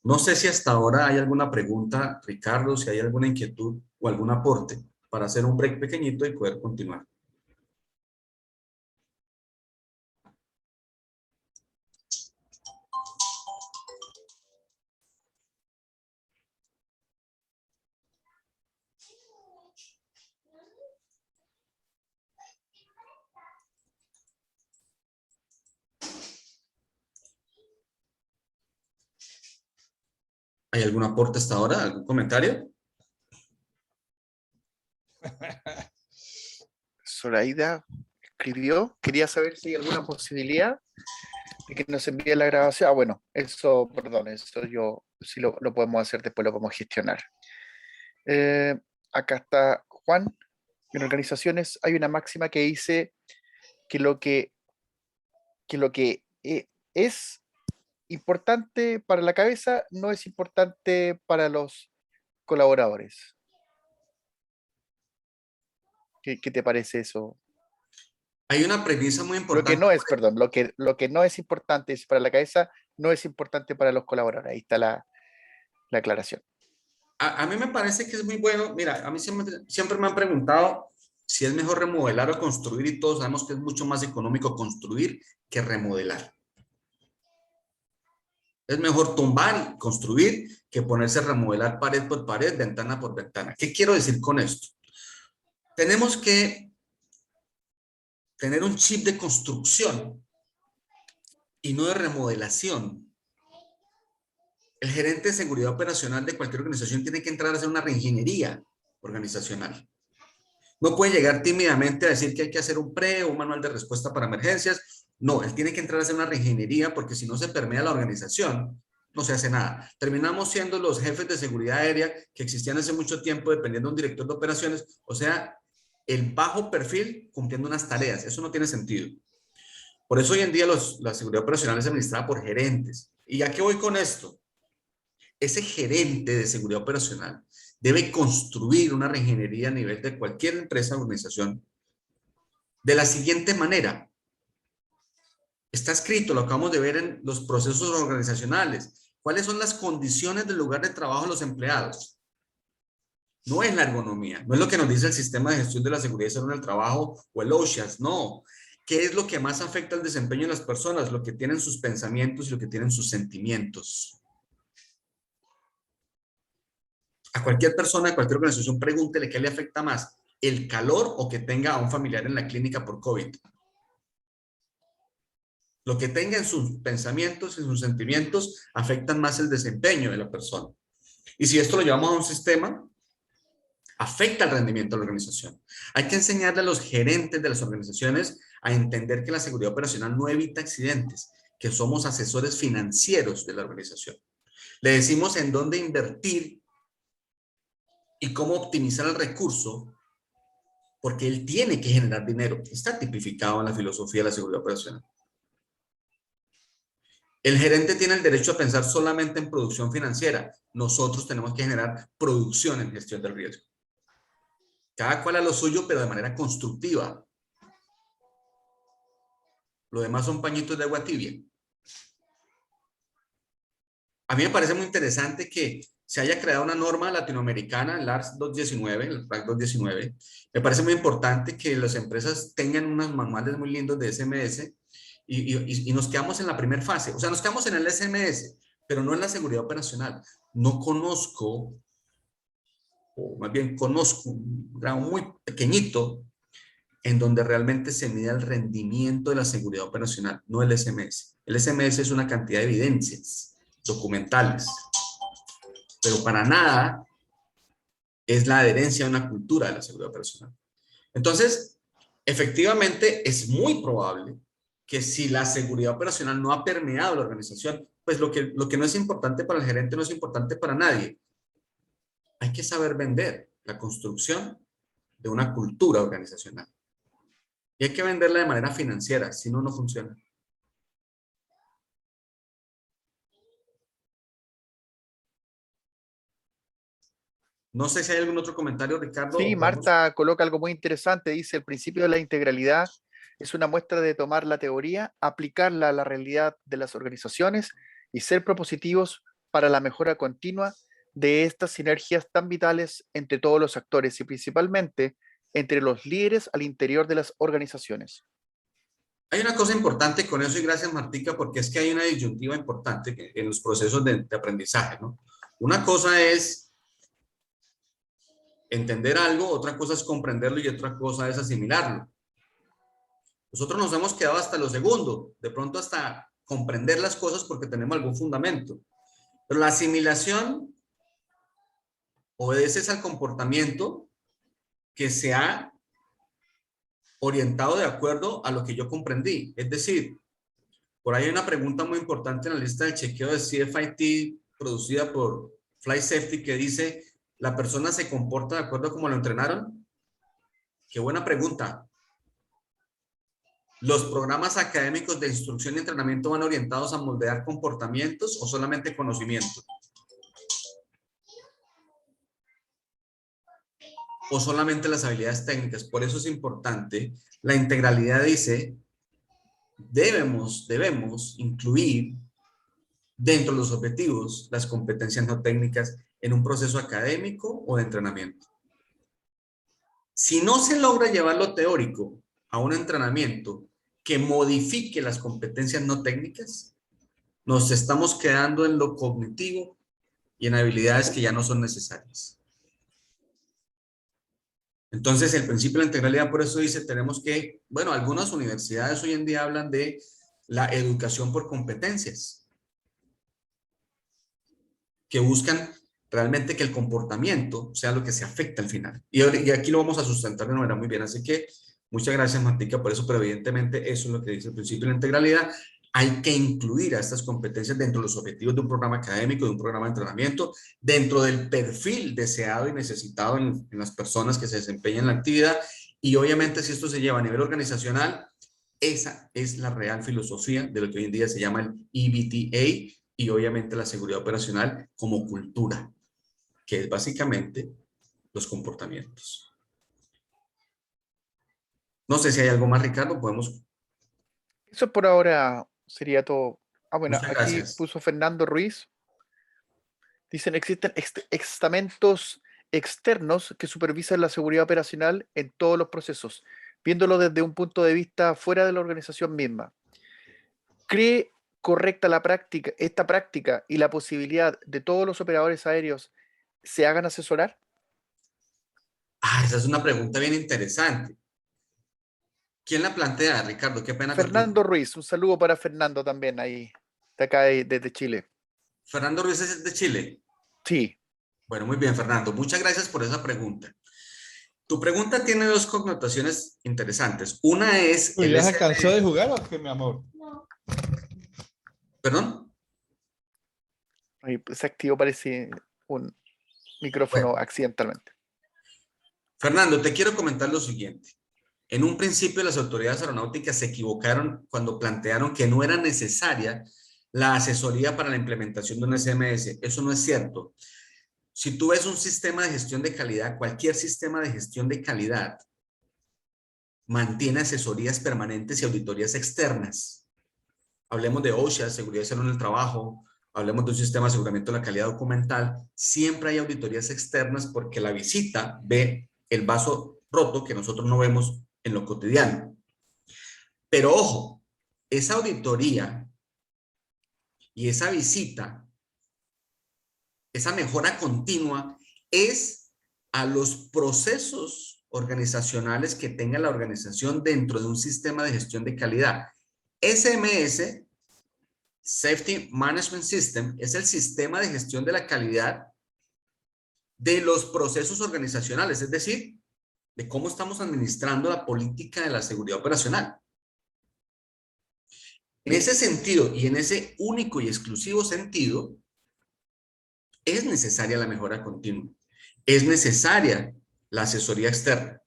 No sé si hasta ahora hay alguna pregunta, Ricardo, si hay alguna inquietud o algún aporte para hacer un break pequeñito y poder continuar. ¿Hay algún aporte hasta ahora? ¿Algún comentario? Zoraida escribió, quería saber si hay alguna posibilidad de que nos envíe la grabación. Ah, bueno, eso, perdón, eso yo sí lo podemos hacer, después lo podemos gestionar. Eh, Acá está Juan. En organizaciones hay una máxima que dice que lo que es importante para la cabeza no es importante para los colaboradores. ¿Qué te parece eso? Hay una premisa muy Lo que importante. no es, perdón, lo que no es importante es para la cabeza, no es importante para los colaboradores. Ahí está la aclaración. A mí me parece que es muy bueno. Mira, a mí siempre me han preguntado si es mejor remodelar o construir y todos sabemos que es mucho más económico construir que remodelar. Es mejor tumbar y construir que ponerse a remodelar pared por pared, ventana por ventana. ¿Qué quiero decir con esto? Tenemos que tener un chip de construcción y no de remodelación. El gerente de seguridad operacional de cualquier organización tiene que entrar a hacer una reingeniería organizacional. No puede llegar tímidamente a decir que hay que hacer un o un manual de respuesta para emergencias. No, él tiene que entrar a hacer una reingeniería porque si no se permea la organización, no se hace nada. Terminamos siendo los jefes de seguridad aérea que existían hace mucho tiempo dependiendo de un director de operaciones, o sea, el bajo perfil cumpliendo unas tareas. Eso no tiene sentido. Por eso hoy en día la seguridad operacional es administrada por gerentes. ¿Y a qué voy con esto? Ese gerente de seguridad operacional debe construir una reingeniería a nivel de cualquier empresa o organización de la siguiente manera. Está escrito, lo acabamos de ver en los procesos organizacionales. ¿Cuáles son las condiciones del lugar de trabajo de los empleados? No es la ergonomía, no es lo que nos dice el sistema de gestión de la seguridad y salud en el trabajo o el OSHAS, no. ¿Qué es lo que más afecta al desempeño de las personas? Lo que tienen sus pensamientos y lo que tienen sus sentimientos. A cualquier persona, a cualquier organización, pregúntele qué le afecta más, el calor o que tenga a un familiar en la clínica por COVID. Lo que tenga en sus pensamientos y sus sentimientos afectan más el desempeño de la persona. Y si esto lo llevamos a un sistema, afecta el rendimiento de la organización. Hay que enseñarle a los gerentes de las organizaciones a entender que la seguridad operacional no evita accidentes, que somos asesores financieros de la organización. Le decimos en dónde invertir y cómo optimizar el recurso, porque él tiene que generar dinero. Está tipificado en la filosofía de la seguridad operacional. El gerente tiene el derecho a pensar solamente en producción financiera. Nosotros tenemos que generar producción en gestión del riesgo. Cada cual a lo suyo, pero de manera constructiva. Lo demás son pañitos de agua tibia. A mí me parece muy interesante que se haya creado una norma latinoamericana, el ARS 219, el RAC 219. Me parece muy importante que las empresas tengan unos manuales muy lindos de SMS y nos quedamos en la primera fase. O sea, nos quedamos en el SMS, pero no en la seguridad operacional. No conozco, o más bien conozco un grado muy pequeñito en donde realmente se mide el rendimiento de la seguridad operacional, no el SMS. El SMS es una cantidad de evidencias documentales, pero para nada es la adherencia a una cultura de la seguridad operacional. Entonces, efectivamente, es muy probable que si la seguridad operacional no ha permeado la organización, pues lo que no es importante para el gerente no es importante para nadie. Hay que saber vender la construcción de una cultura organizacional. Y hay que venderla de manera financiera, si no, no funciona. No sé si hay algún otro comentario, Ricardo, Sí, o podemos... Marta coloca algo muy interesante, dice el principio de la integralidad es una muestra de tomar la teoría, aplicarla a la realidad de las organizaciones y ser propositivos para la mejora continua de estas sinergias tan vitales entre todos los actores y principalmente entre los líderes al interior de las organizaciones. Hay una cosa importante con eso, y gracias Martica, porque es que hay una disyuntiva importante en los procesos de aprendizaje, ¿no? Una cosa es entender algo, otra cosa es comprenderlo y otra cosa es asimilarlo. Nosotros nos hemos quedado hasta lo segundo, de pronto hasta comprender las cosas porque tenemos algún fundamento. Pero la asimilación obedece al comportamiento que se ha orientado de acuerdo a lo que yo comprendí. Es decir, por ahí hay una pregunta muy importante en la lista de chequeo de CFIT producida por Flight Safety que dice, ¿la persona se comporta de acuerdo a cómo lo entrenaron? Qué buena pregunta. ¿Los programas académicos de instrucción y entrenamiento van orientados a moldear comportamientos o solamente conocimiento? ¿O solamente las habilidades técnicas? Por eso es importante. La integralidad dice, debemos incluir dentro de los objetivos las competencias no técnicas en un proceso académico o de entrenamiento. Si no se logra llevar lo teórico a un entrenamiento que modifique las competencias no técnicas, nos estamos quedando en lo cognitivo y en habilidades que ya no son necesarias. Entonces, el principio de la integralidad, por eso dice, tenemos que, bueno, algunas universidades hoy en día hablan de la educación por competencias, que buscan realmente que el comportamiento sea lo que se afecta al final. Y aquí lo vamos a sustentar de una manera muy bien. Así que muchas gracias, Martica, por eso, pero evidentemente eso es lo que dice el principio de la integralidad. Hay que incluir a estas competencias dentro de los objetivos de un programa académico, de un programa de entrenamiento, dentro del perfil deseado y necesitado en las personas que se desempeñan en la actividad. Y obviamente, si esto se lleva a nivel organizacional, esa es la real filosofía de lo que hoy en día se llama el EBTA y obviamente la seguridad operacional como cultura, que es básicamente los comportamientos. No sé si hay algo más, Ricardo, podemos... Eso por ahora sería todo. Ah, bueno, Muchas aquí gracias. puso Fernando Ruiz. Dicen, existen estamentos externos que supervisan la seguridad operacional en todos los procesos, viéndolo desde un punto de vista fuera de la organización misma. ¿Cree correcta esta práctica y la posibilidad de todos los operadores aéreos se hagan asesorar? Ah, esa es una pregunta bien interesante. ¿Quién la plantea, Ricardo? Qué pena contigo. Fernando Ruiz, un saludo para Fernando también ahí, de acá desde Chile. Fernando Ruiz es de Chile. Sí, Bueno, muy bien, Fernando. Muchas gracias por esa pregunta. Tu pregunta tiene dos connotaciones interesantes. Una es ¿Tú el ya se cansó de SM... jugar o qué, mi amor? ¿Perdón? ahí se activó parece un micrófono Bueno, accidentalmente. Fernando, te quiero comentar lo siguiente. En un principio, las autoridades aeronáuticas se equivocaron cuando plantearon que no era necesaria la asesoría para la implementación de un SMS. Eso no es cierto. Si tú ves un sistema de gestión de calidad, cualquier sistema de gestión de calidad mantiene asesorías permanentes y auditorías externas. Hablemos de OSHA, Seguridad y Salud en el Trabajo, hablemos de un sistema de aseguramiento de la calidad documental, siempre hay auditorías externas porque la visita ve el vaso roto que nosotros no vemos en lo cotidiano. Pero ojo, esa auditoría y esa visita, esa mejora continua es a los procesos organizacionales que tenga la organización dentro de un sistema de gestión de calidad. SMS, Safety Management System, es el sistema de gestión de la calidad de los procesos organizacionales, es decir, de cómo estamos administrando la política de la seguridad operacional. En ese sentido y en ese único y exclusivo sentido, es necesaria la mejora continua, es necesaria la asesoría externa,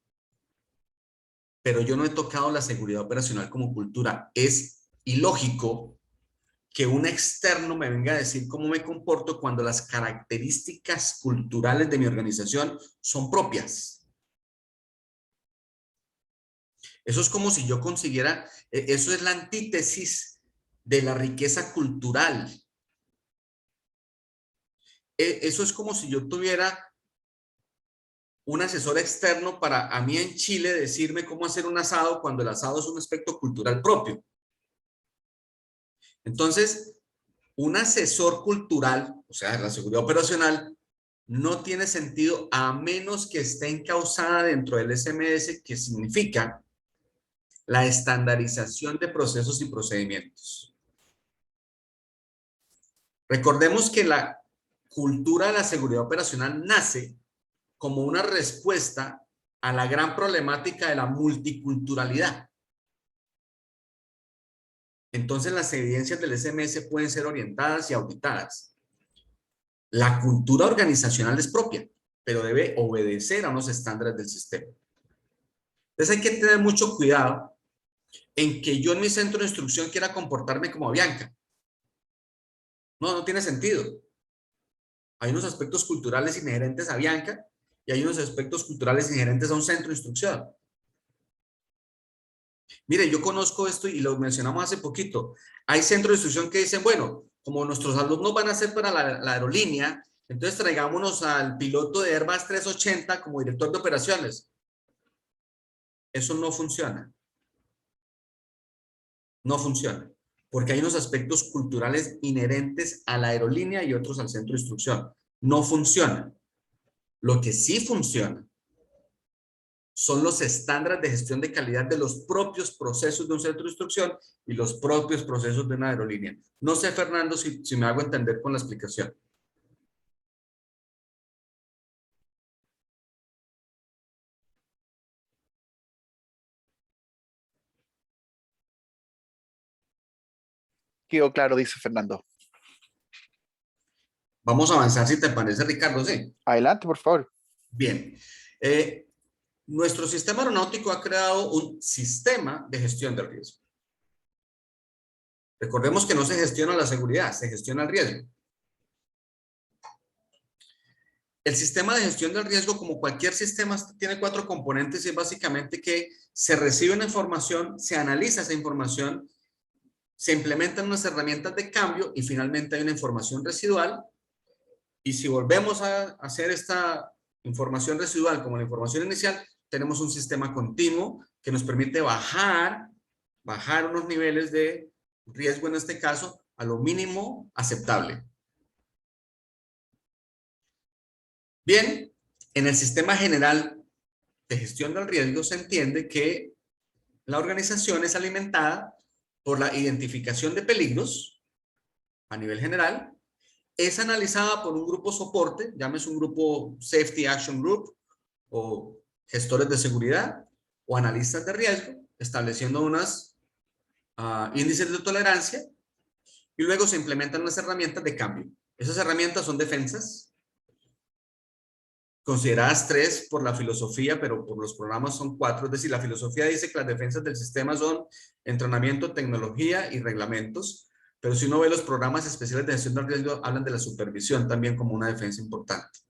pero yo no he tocado la seguridad operacional como cultura. Es ilógico que un externo me venga a decir cómo me comporto cuando las características culturales de mi organización son propias. Eso es como si yo consiguiera, eso es la antítesis de la riqueza cultural. Eso es como si yo tuviera un asesor externo para a mí en Chile decirme cómo hacer un asado cuando el asado es un aspecto cultural propio. Entonces, un asesor cultural, o sea, la seguridad operacional, no tiene sentido a menos que esté encauzada dentro del SMS, que significa la estandarización de procesos y procedimientos. Recordemos que la cultura de la seguridad operacional nace como una respuesta a la gran problemática de la multiculturalidad. Entonces, las evidencias del SMS pueden ser orientadas y auditadas. La cultura organizacional es propia, pero debe obedecer a unos estándares del sistema. Entonces, hay que tener mucho cuidado en que yo en mi centro de instrucción quiera comportarme como Bianca. No, no tiene sentido. Hay unos aspectos culturales inherentes a Bianca y hay unos aspectos culturales inherentes a un centro de instrucción. Mire, yo conozco esto y lo mencionamos hace poquito. Hay centros de instrucción que dicen, bueno, como nuestros alumnos van a ser para la aerolínea, entonces traigámonos al piloto de Airbus 380 como director de operaciones. Eso no funciona. No funciona. Porque hay unos aspectos culturales inherentes a la aerolínea y otros al centro de instrucción. No funciona. Lo que sí funciona son los estándares de gestión de calidad de los propios procesos de un centro de instrucción y los propios procesos de una aerolínea. No sé, Fernando, si me hago entender con la explicación. Quedó claro, dice Fernando. Vamos a avanzar, si te parece, Ricardo, sí. Adelante, por favor. Bien. Eh, Nuestro sistema aeronáutico ha creado un sistema de gestión del riesgo. Recordemos que no se gestiona la seguridad, se gestiona el riesgo. El sistema de gestión del riesgo, como cualquier sistema, tiene 4 componentes y es básicamente que se recibe una información, se analiza esa información, se implementan unas herramientas de cambio y finalmente hay una información residual. Y si volvemos a hacer esta información residual como la información inicial, tenemos un sistema continuo que nos permite bajar unos niveles de riesgo, en este caso, a lo mínimo aceptable. Bien, en el sistema general de gestión del riesgo se entiende que la organización es alimentada por la identificación de peligros a nivel general, es analizada por un grupo soporte, llámese un grupo Safety Action Group o gestores de seguridad o analistas de riesgo, estableciendo unos índices de tolerancia y luego se implementan unas herramientas de cambio. Esas herramientas son defensas, consideradas 3 por la filosofía, pero por los programas son 4. Es decir, la filosofía dice que las defensas del sistema son entrenamiento, tecnología y reglamentos, pero si uno ve los programas especiales de gestión del riesgo, hablan de la supervisión también como una defensa importante.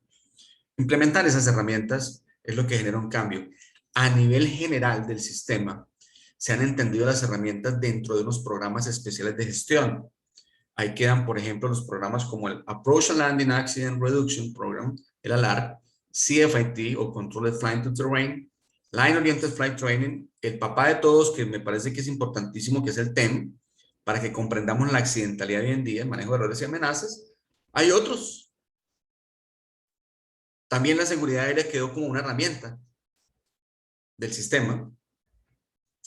Implementar esas herramientas es lo que genera un cambio. A nivel general del sistema, se han entendido las herramientas dentro de unos programas especiales de gestión. Ahí quedan, por ejemplo, los programas como el Approach and Landing Accident Reduction Program, el ALAR, CFIT o Controlled Flying to Terrain, Line Oriented Flight Training, el papá de todos, que me parece que es importantísimo, que es el TEM, para que comprendamos la accidentalidad hoy en día, el manejo de errores y amenazas. Hay otros. También la seguridad aérea quedó como una herramienta del sistema,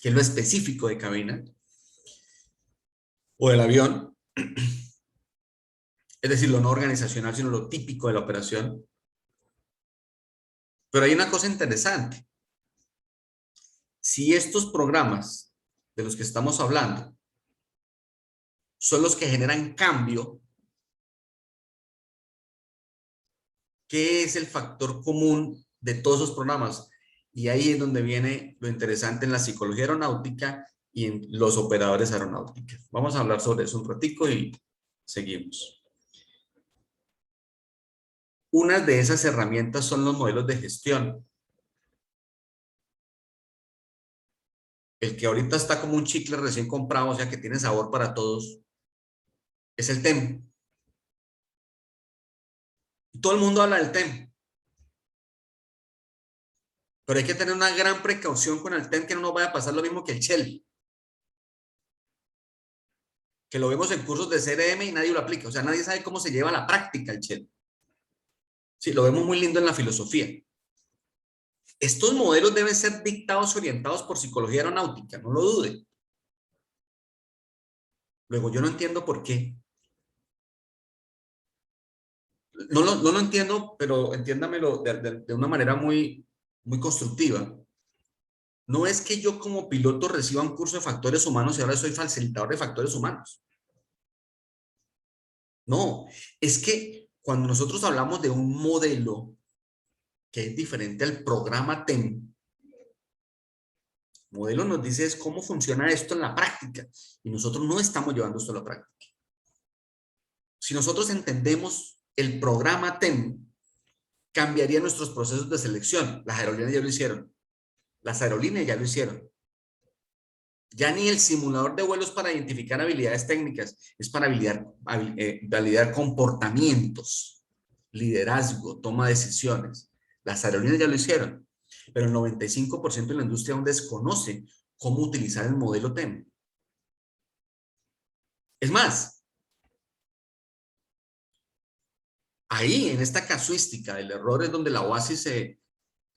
que es lo específico de cabina o del avión, es decir, lo no organizacional, sino lo típico de la operación. Pero hay una cosa interesante. Si estos programas de los que estamos hablando son los que generan cambio, ¿qué es el factor común de todos esos programas? Y ahí es donde viene lo interesante en la psicología aeronáutica y en los operadores aeronáuticos. Vamos a hablar sobre eso un ratico y seguimos. Una de esas herramientas son los modelos de gestión. el que ahorita está como un chicle recién comprado, o sea que tiene sabor para todos, es el TEM. Todo el mundo habla del TEM, pero hay que tener una gran precaución con el TEM, que no nos vaya a pasar lo mismo que el Shell, que lo vemos en cursos de CRM y nadie lo aplica, o sea, nadie sabe cómo se lleva a la práctica el Shell. Sí, lo vemos muy lindo en la filosofía. Estos modelos deben ser dictados y orientados por psicología aeronáutica, no lo dude. Luego, yo no entiendo por qué. No lo entiendo, pero entiéndamelo de una manera muy constructiva. No es que yo como piloto reciba un curso de factores humanos y ahora soy facilitador de factores humanos. No, es que cuando nosotros hablamos de un modelo que es diferente al programa TEM, modelo nos dice es cómo funciona esto en la práctica y nosotros no estamos llevando esto a la práctica. Si nosotros entendemos el programa TEM, cambiaría nuestros procesos de selección. Las aerolíneas ya lo hicieron. Las aerolíneas ya lo hicieron. Ya ni el simulador de vuelos para identificar habilidades técnicas, es para validar comportamientos, liderazgo, toma de decisiones. Las aerolíneas ya lo hicieron, pero el 95% de la industria aún desconoce cómo utilizar el modelo TEM. Es más, ahí en esta casuística del error es donde la OASI se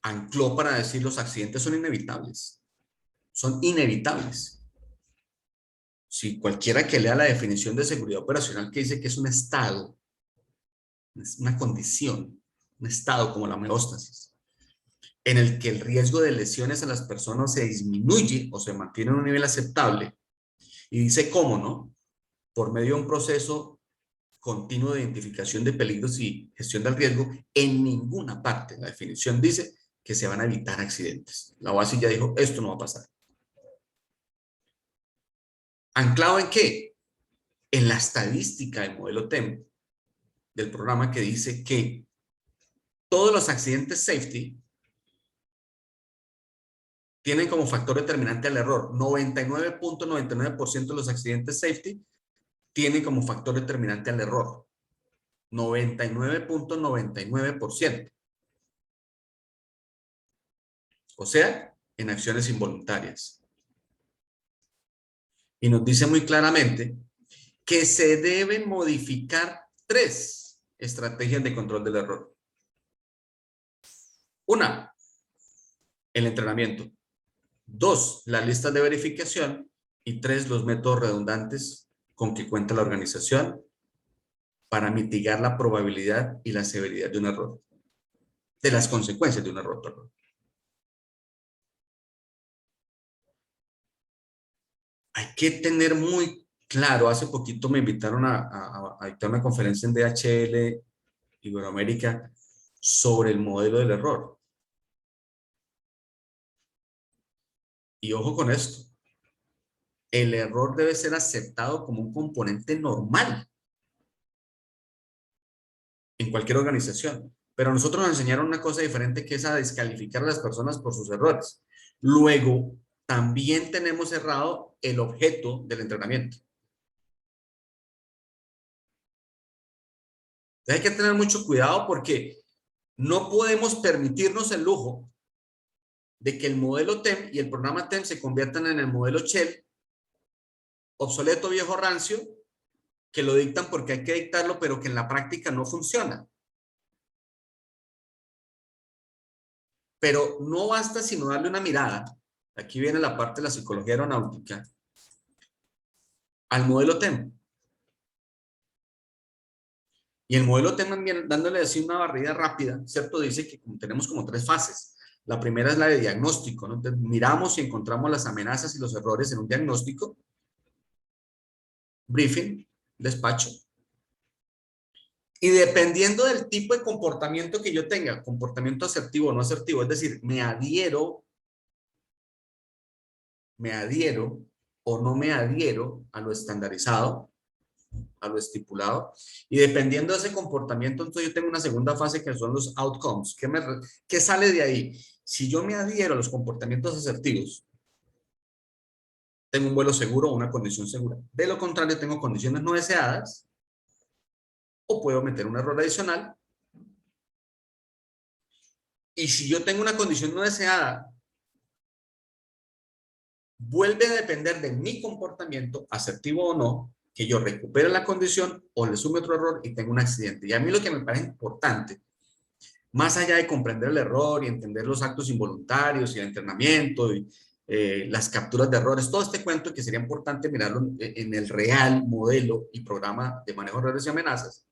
ancló para decir los accidentes son inevitables. Son inevitables. Si cualquiera que lea la definición de seguridad operacional que dice que es un estado, es una condición, un estado como la homeostasis, en el que el riesgo de lesiones a las personas se disminuye o se mantiene en un nivel aceptable, y dice cómo, ¿no? Por medio de un proceso continuo de identificación de peligros y gestión del riesgo, en ninguna parte la definición dice que se van a evitar accidentes. La OASI ya dijo, esto no va a pasar. ¿Anclado en qué? En la estadística del modelo TEM, del programa, que dice que todos los accidentes safety tienen como factor determinante el error. 99.99% de los accidentes safety tienen como factor determinante el error. 99.99%. O sea, en acciones involuntarias. Y nos dice muy claramente que se deben modificar 3 estrategias de control del error. Una, el entrenamiento. 2, las listas de verificación. Y 3, los métodos redundantes con que cuenta la organización para mitigar la probabilidad y la severidad de un error, de las consecuencias de un error, perdón. Hay que tener muy claro, hace poquito me invitaron a dictar una conferencia en DHL Iberoamérica sobre el modelo del error. Y ojo con esto, el error debe ser aceptado como un componente normal en cualquier organización. Pero a nosotros nos enseñaron una cosa diferente, que es a descalificar a las personas por sus errores. Luego, también tenemos errado el objeto del entrenamiento. Hay que tener mucho cuidado porque no podemos permitirnos el lujo de que el modelo TEM y el programa TEM se conviertan en el modelo Shell, obsoleto, viejo, rancio, que lo dictan porque hay que dictarlo, pero que en la práctica no funciona. Pero no basta sino darle una mirada, aquí viene la parte de la psicología aeronáutica, al modelo TEM. Y el modelo TEM, dándole así una barrida rápida, ¿cierto? Dice que tenemos como 3 fases. La primera es la de diagnóstico, ¿no? Entonces, miramos y encontramos las amenazas y los errores en un diagnóstico, briefing, despacho. Y dependiendo del tipo de comportamiento que yo tenga, comportamiento asertivo o no asertivo, es decir, me adhiero o no me adhiero a lo estandarizado, a lo estipulado, y dependiendo de ese comportamiento, entonces yo tengo una segunda fase que son los outcomes. ¿Qué sale de ahí? Si yo me adhiero a los comportamientos asertivos, tengo un vuelo seguro o una condición segura. De lo contrario, tengo condiciones no deseadas o puedo meter un error adicional. Y si yo tengo una condición no deseada, vuelve a depender de mi comportamiento, asertivo o no, que yo recupere la condición o le sume otro error y tenga un accidente. Y a mí lo que me parece importante, más allá de comprender el error y entender los actos involuntarios y el entrenamiento y las capturas de errores, todo este cuento que sería importante mirarlo en el real modelo y programa de manejo de errores y amenazas.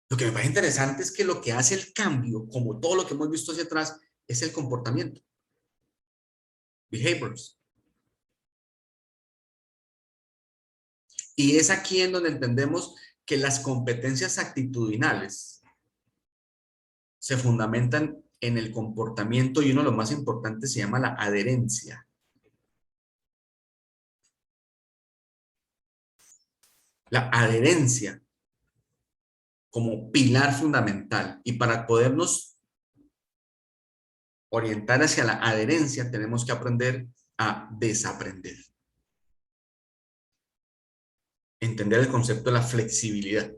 Lo que me parece interesante es que lo que hace el cambio, como todo lo que hemos visto hacia atrás, es el comportamiento. Behaviors. Y es aquí en donde entendemos que las competencias actitudinales se fundamentan en el comportamiento y uno de los más importantes se llama la adherencia. La adherencia como pilar fundamental. Y para podernos orientar hacia la adherencia tenemos que aprender a desaprender. Entender el concepto de la flexibilidad.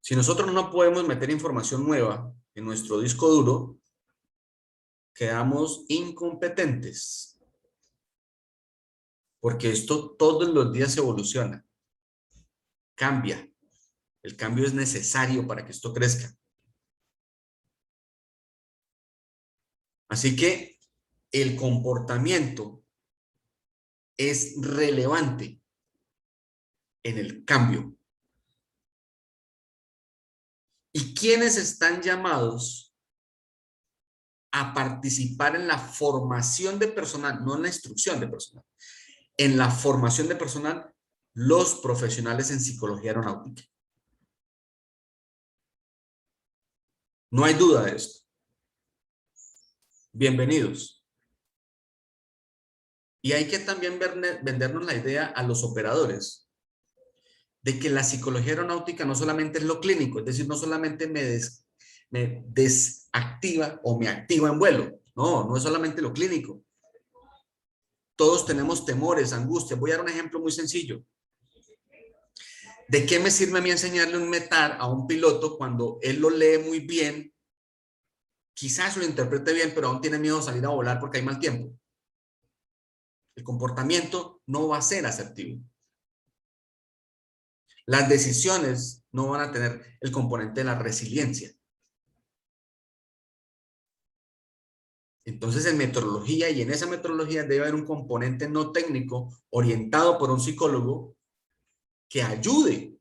Si nosotros no podemos meter información nueva en nuestro disco duro, quedamos incompetentes. Porque esto todos los días evoluciona, cambia. El cambio es necesario para que esto crezca. Así que el comportamiento es relevante en el cambio. ¿Y quiénes están llamados a participar en la formación de personal? No en la instrucción de personal. En la formación de personal, los profesionales en psicología aeronáutica. No hay duda de esto. Bienvenidos. Y hay que también vendernos la idea a los operadores de que la psicología aeronáutica no solamente es lo clínico, es decir, no solamente me desactiva o me activa en vuelo. No, no es solamente lo clínico. Todos tenemos temores, angustias. Voy a dar un ejemplo muy sencillo. ¿De qué me sirve a mí enseñarle un METAR a un piloto cuando él lo lee muy bien? Quizás lo interprete bien, pero aún tiene miedo de salir a volar porque hay mal tiempo. El comportamiento no va a ser asertivo. Las decisiones no van a tener el componente de la resiliencia. Entonces, en metodología y en esa metodología debe haber un componente no técnico orientado por un psicólogo que ayude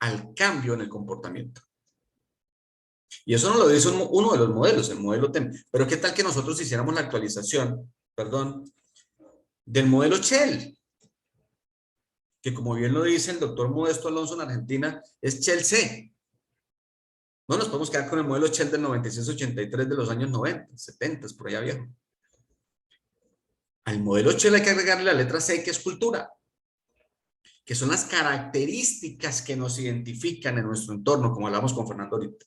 al cambio en el comportamiento. Y eso nos lo dice uno de los modelos, el modelo TEM. Pero ¿qué tal que nosotros hiciéramos la actualización, del modelo Shell? Que como bien lo dice el doctor Modesto Alonso en Argentina, es Shell C. No nos podemos quedar con el modelo Shell del 96-83 de los años 90, 70, por allá viejo. Al modelo Shell hay que agregarle la letra C, que es cultura, que son las características que nos identifican en nuestro entorno, como hablamos con Fernando ahorita.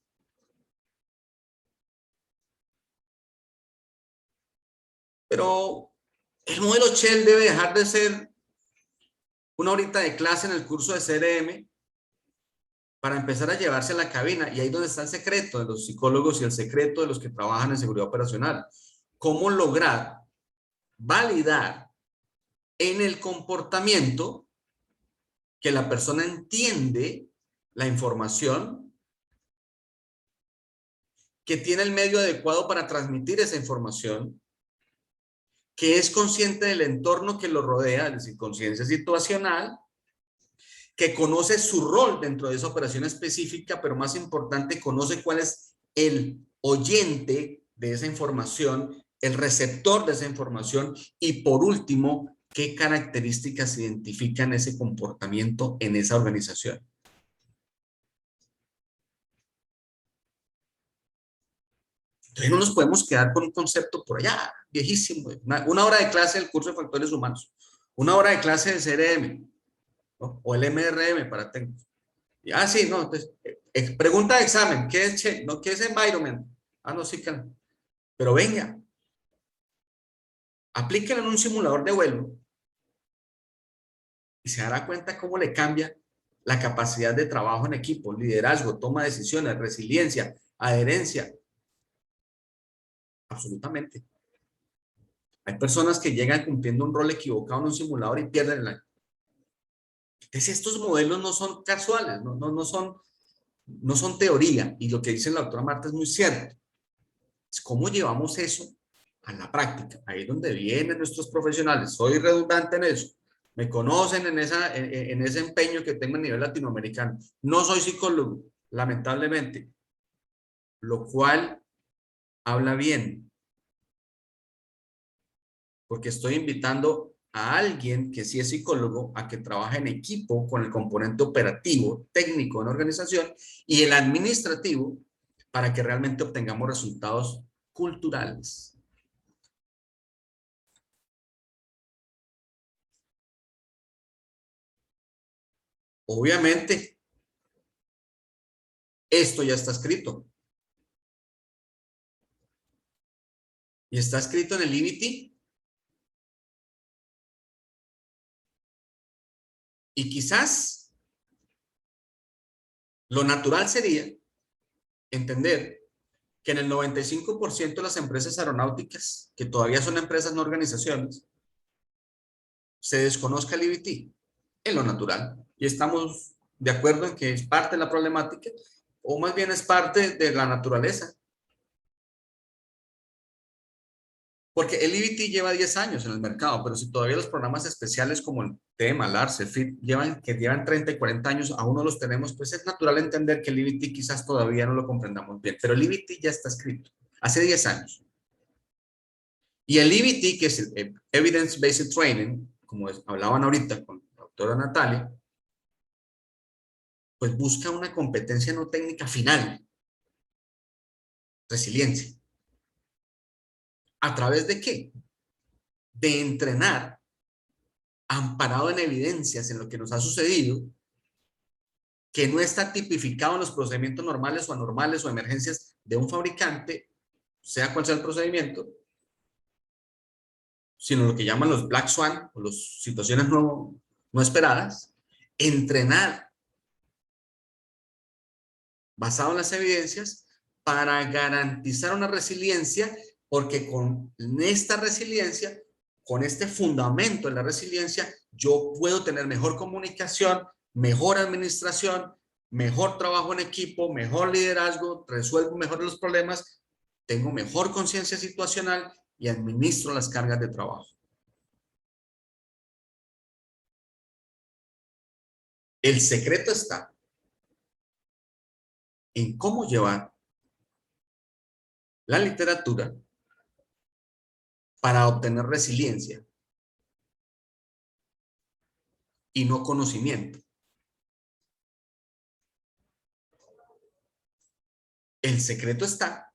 Pero el modelo Shell debe dejar de ser una horita de clase en el curso de CRM para empezar a llevarse a la cabina. Y ahí es donde está el secreto de los psicólogos y el secreto de los que trabajan en seguridad operacional. ¿Cómo lograr validar en el comportamiento que la persona entiende la información, que tiene el medio adecuado para transmitir esa información, que es consciente del entorno que lo rodea, es decir, conciencia situacional, que conoce su rol dentro de esa operación específica, pero más importante, conoce cuál es el oyente de esa información, el receptor de esa información y por último, qué características identifican ese comportamiento en esa organización. Entonces no nos podemos quedar con un concepto por allá, viejísimo, una hora de clase del curso de factores humanos, una hora de clase de CRM, ¿no? O el MRM para técnicos. Sí, no, entonces, pregunta de examen, ¿qué es, no, ¿qué es environment? No, sí, pero venga, Aplíquenlo en un simulador de vuelo y se dará cuenta cómo le cambia la capacidad de trabajo en equipo, liderazgo, toma de decisiones, resiliencia, adherencia. Absolutamente. Hay personas que llegan cumpliendo un rol equivocado en un simulador y pierden el año. Entonces, estos modelos no son casuales, no son teoría. Y lo que dice la doctora Marta es muy cierto. Es cómo llevamos eso a la práctica. Ahí es donde vienen nuestros profesionales. Soy redundante en eso. Me conocen en ese empeño que tengo a nivel latinoamericano. No soy psicólogo, lamentablemente. Lo cual habla bien, porque estoy invitando a alguien que sí es psicólogo a que trabaje en equipo con el componente operativo, técnico en organización y el administrativo para que realmente obtengamos resultados culturales. Obviamente, esto ya está escrito. Y está escrito en el EBT. Y quizás lo natural sería entender que en el 95% de las empresas aeronáuticas, que todavía son empresas, no organizaciones, se desconozca el EBT en lo natural. Y estamos de acuerdo en que es parte de la problemática, o más bien es parte de la naturaleza. Porque el EBT lleva 10 años en el mercado, pero si todavía los programas especiales como el TEMA, LAR, CEFIT, llevan 30 y 40 años, aún no los tenemos, pues es natural entender que el EBT quizás todavía no lo comprendamos bien, pero el EBT ya está escrito hace 10 años. Y el EBT, que es el Evidence Based Training, como hablaban ahorita con la doctora Natalia, pues busca una competencia no técnica final, resiliencia. ¿A través de qué? De entrenar, amparado en evidencias en lo que nos ha sucedido, que no está tipificado en los procedimientos normales o anormales o emergencias de un fabricante, sea cual sea el procedimiento, sino lo que llaman los Black Swan o las situaciones no esperadas, entrenar basado en las evidencias para garantizar una resiliencia, porque con esta resiliencia, con este fundamento en la resiliencia, yo puedo tener mejor comunicación, mejor administración, mejor trabajo en equipo, mejor liderazgo, resuelvo mejor los problemas, tengo mejor conciencia situacional y administro las cargas de trabajo. El secreto está en cómo llevar la literatura para obtener resiliencia y no conocimiento. El secreto está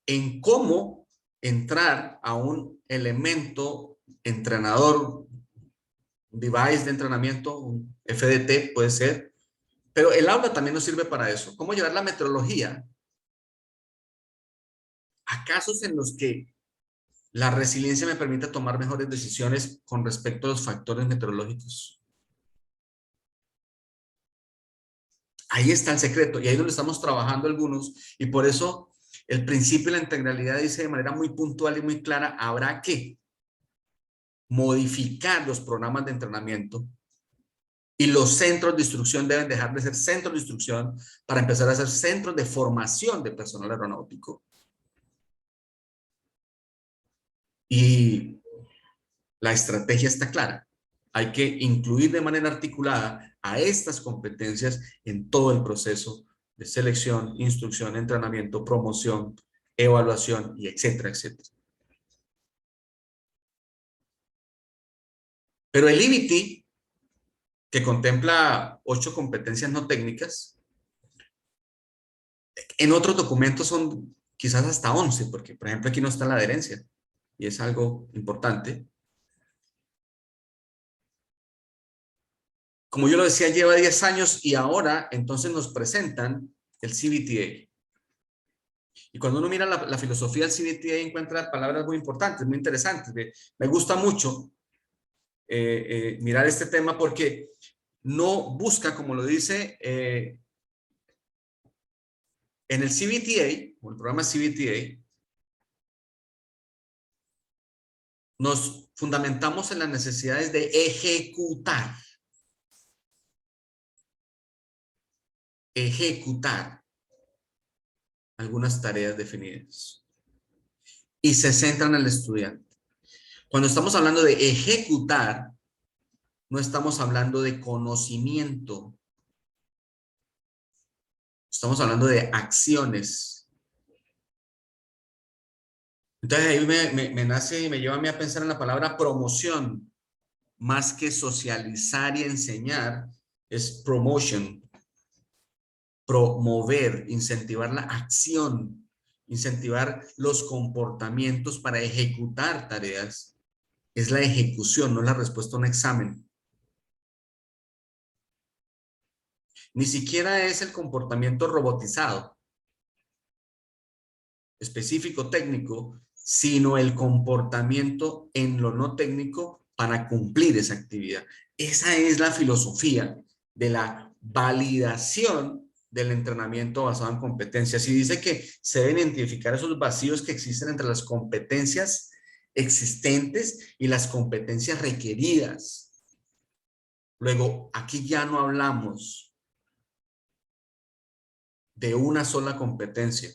en cómo entrar a un elemento entrenador, un device de entrenamiento, un FDT puede ser, pero el aula también nos sirve para eso. Cómo llevar la metodología a casos en los que la resiliencia me permite tomar mejores decisiones con respecto a los factores meteorológicos. Ahí está el secreto y ahí es donde estamos trabajando algunos, y por eso el principio de la integralidad dice de manera muy puntual y muy clara, habrá que modificar los programas de entrenamiento y los centros de instrucción deben dejar de ser centros de instrucción para empezar a ser centros de formación de personal aeronáutico. Y la estrategia está clara. Hay que incluir de manera articulada a estas competencias en todo el proceso de selección, instrucción, entrenamiento, promoción, evaluación y etcétera, etcétera. Pero el EBT, que contempla 8 competencias no técnicas, en otros documentos son quizás hasta 11, porque por ejemplo aquí no está la adherencia y es algo importante. Como yo lo decía, lleva 10 años y ahora entonces nos presentan el CBTA. Y cuando uno mira la filosofía del CBT, encuentra palabras muy importantes, muy interesantes. Me gusta mucho mirar este tema porque no busca, como lo dice en el CBTA, o el programa CBTA, nos fundamentamos en las necesidades de ejecutar algunas tareas definidas y se centran en el estudiante. Cuando estamos hablando de ejecutar, no estamos hablando de conocimiento, estamos hablando de acciones. Entonces ahí me nace y me lleva a mí a pensar en la palabra promoción, más que socializar y enseñar, es promotion, promover, incentivar la acción, incentivar los comportamientos para ejecutar tareas. Es la ejecución, no la respuesta a un examen. Ni siquiera es el comportamiento robotizado, específico, técnico, sino el comportamiento en lo no técnico para cumplir esa actividad. Esa es la filosofía de la validación del entrenamiento basado en competencias. Y dice que se deben identificar esos vacíos que existen entre las competencias existentes y las competencias requeridas. Luego, aquí ya no hablamos de una sola competencia.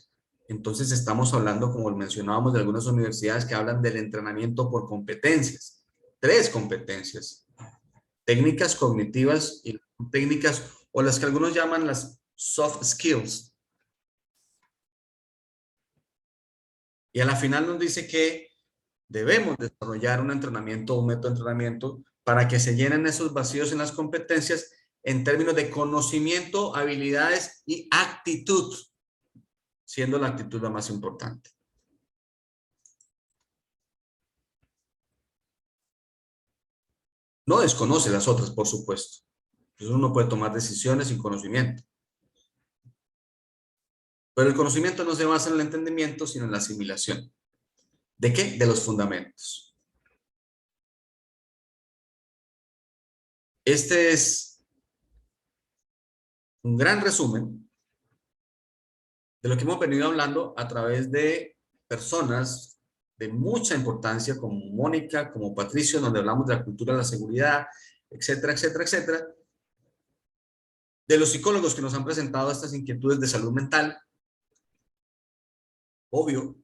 Entonces estamos hablando, como mencionábamos, de algunas universidades que hablan del entrenamiento por competencias. 3 competencias. Técnicas cognitivas y técnicas, o las que algunos llaman las soft skills. Y a la final nos dice que debemos desarrollar un entrenamiento, un método de entrenamiento para que se llenen esos vacíos en las competencias en términos de conocimiento, habilidades y actitud, siendo la actitud la más importante. No desconoce las otras, por supuesto. Entonces uno puede tomar decisiones sin conocimiento. Pero el conocimiento no se basa en el entendimiento, sino en la asimilación. ¿De qué? De los fundamentos. Este es un gran resumen de lo que hemos venido hablando a través de personas de mucha importancia como Mónica, como Patricio, donde hablamos de la cultura de la seguridad, etcétera, etcétera, etcétera. De los psicólogos que nos han presentado estas inquietudes de salud mental, obvio,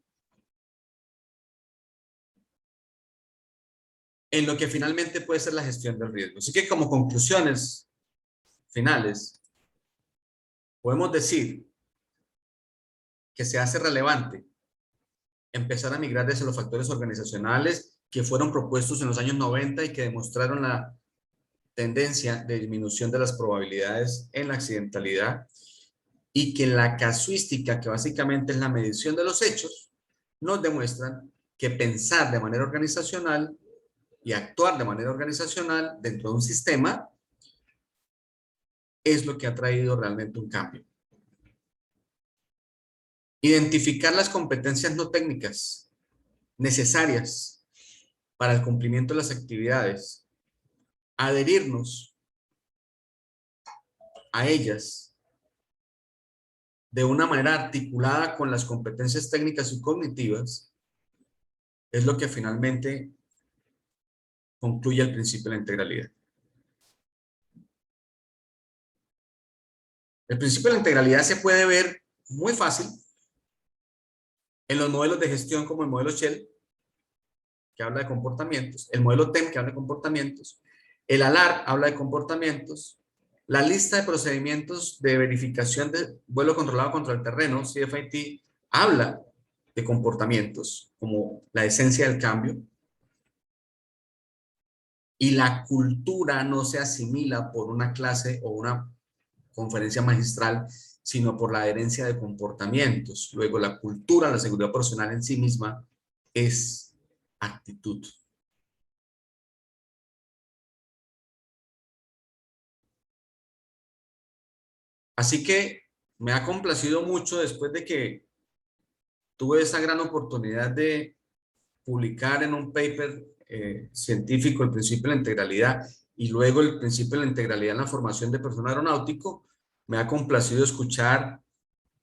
en lo que finalmente puede ser la gestión del riesgo. Así que como conclusiones finales, podemos decir que se hace relevante empezar a migrar desde los factores organizacionales que fueron propuestos en los años 90 y que demostraron la tendencia de disminución de las probabilidades en la accidentalidad, y que la casuística, que básicamente es la medición de los hechos, nos demuestran que pensar de manera organizacional y actuar de manera organizacional dentro de un sistema es lo que ha traído realmente un cambio. Identificar las competencias no técnicas necesarias para el cumplimiento de las actividades, adherirnos a ellas de una manera articulada con las competencias técnicas y cognitivas, es lo que finalmente concluye el principio de la integralidad. El principio de la integralidad se puede ver muy fácil en los modelos de gestión como el modelo Shell, que habla de comportamientos, el modelo TEM, que habla de comportamientos, el ALAR habla de comportamientos, la lista de procedimientos de verificación de vuelo controlado contra el terreno, CFIT, habla de comportamientos como la esencia del cambio, y la cultura no se asimila por una clase o una conferencia magistral, sino por la adherencia de comportamientos. Luego, la cultura, la seguridad personal en sí misma es actitud. Así que me ha complacido mucho después de que tuve esa gran oportunidad de publicar en un paper científico el principio de la integralidad y luego el principio de la integralidad en la formación de personal aeronáutico, me ha complacido escuchar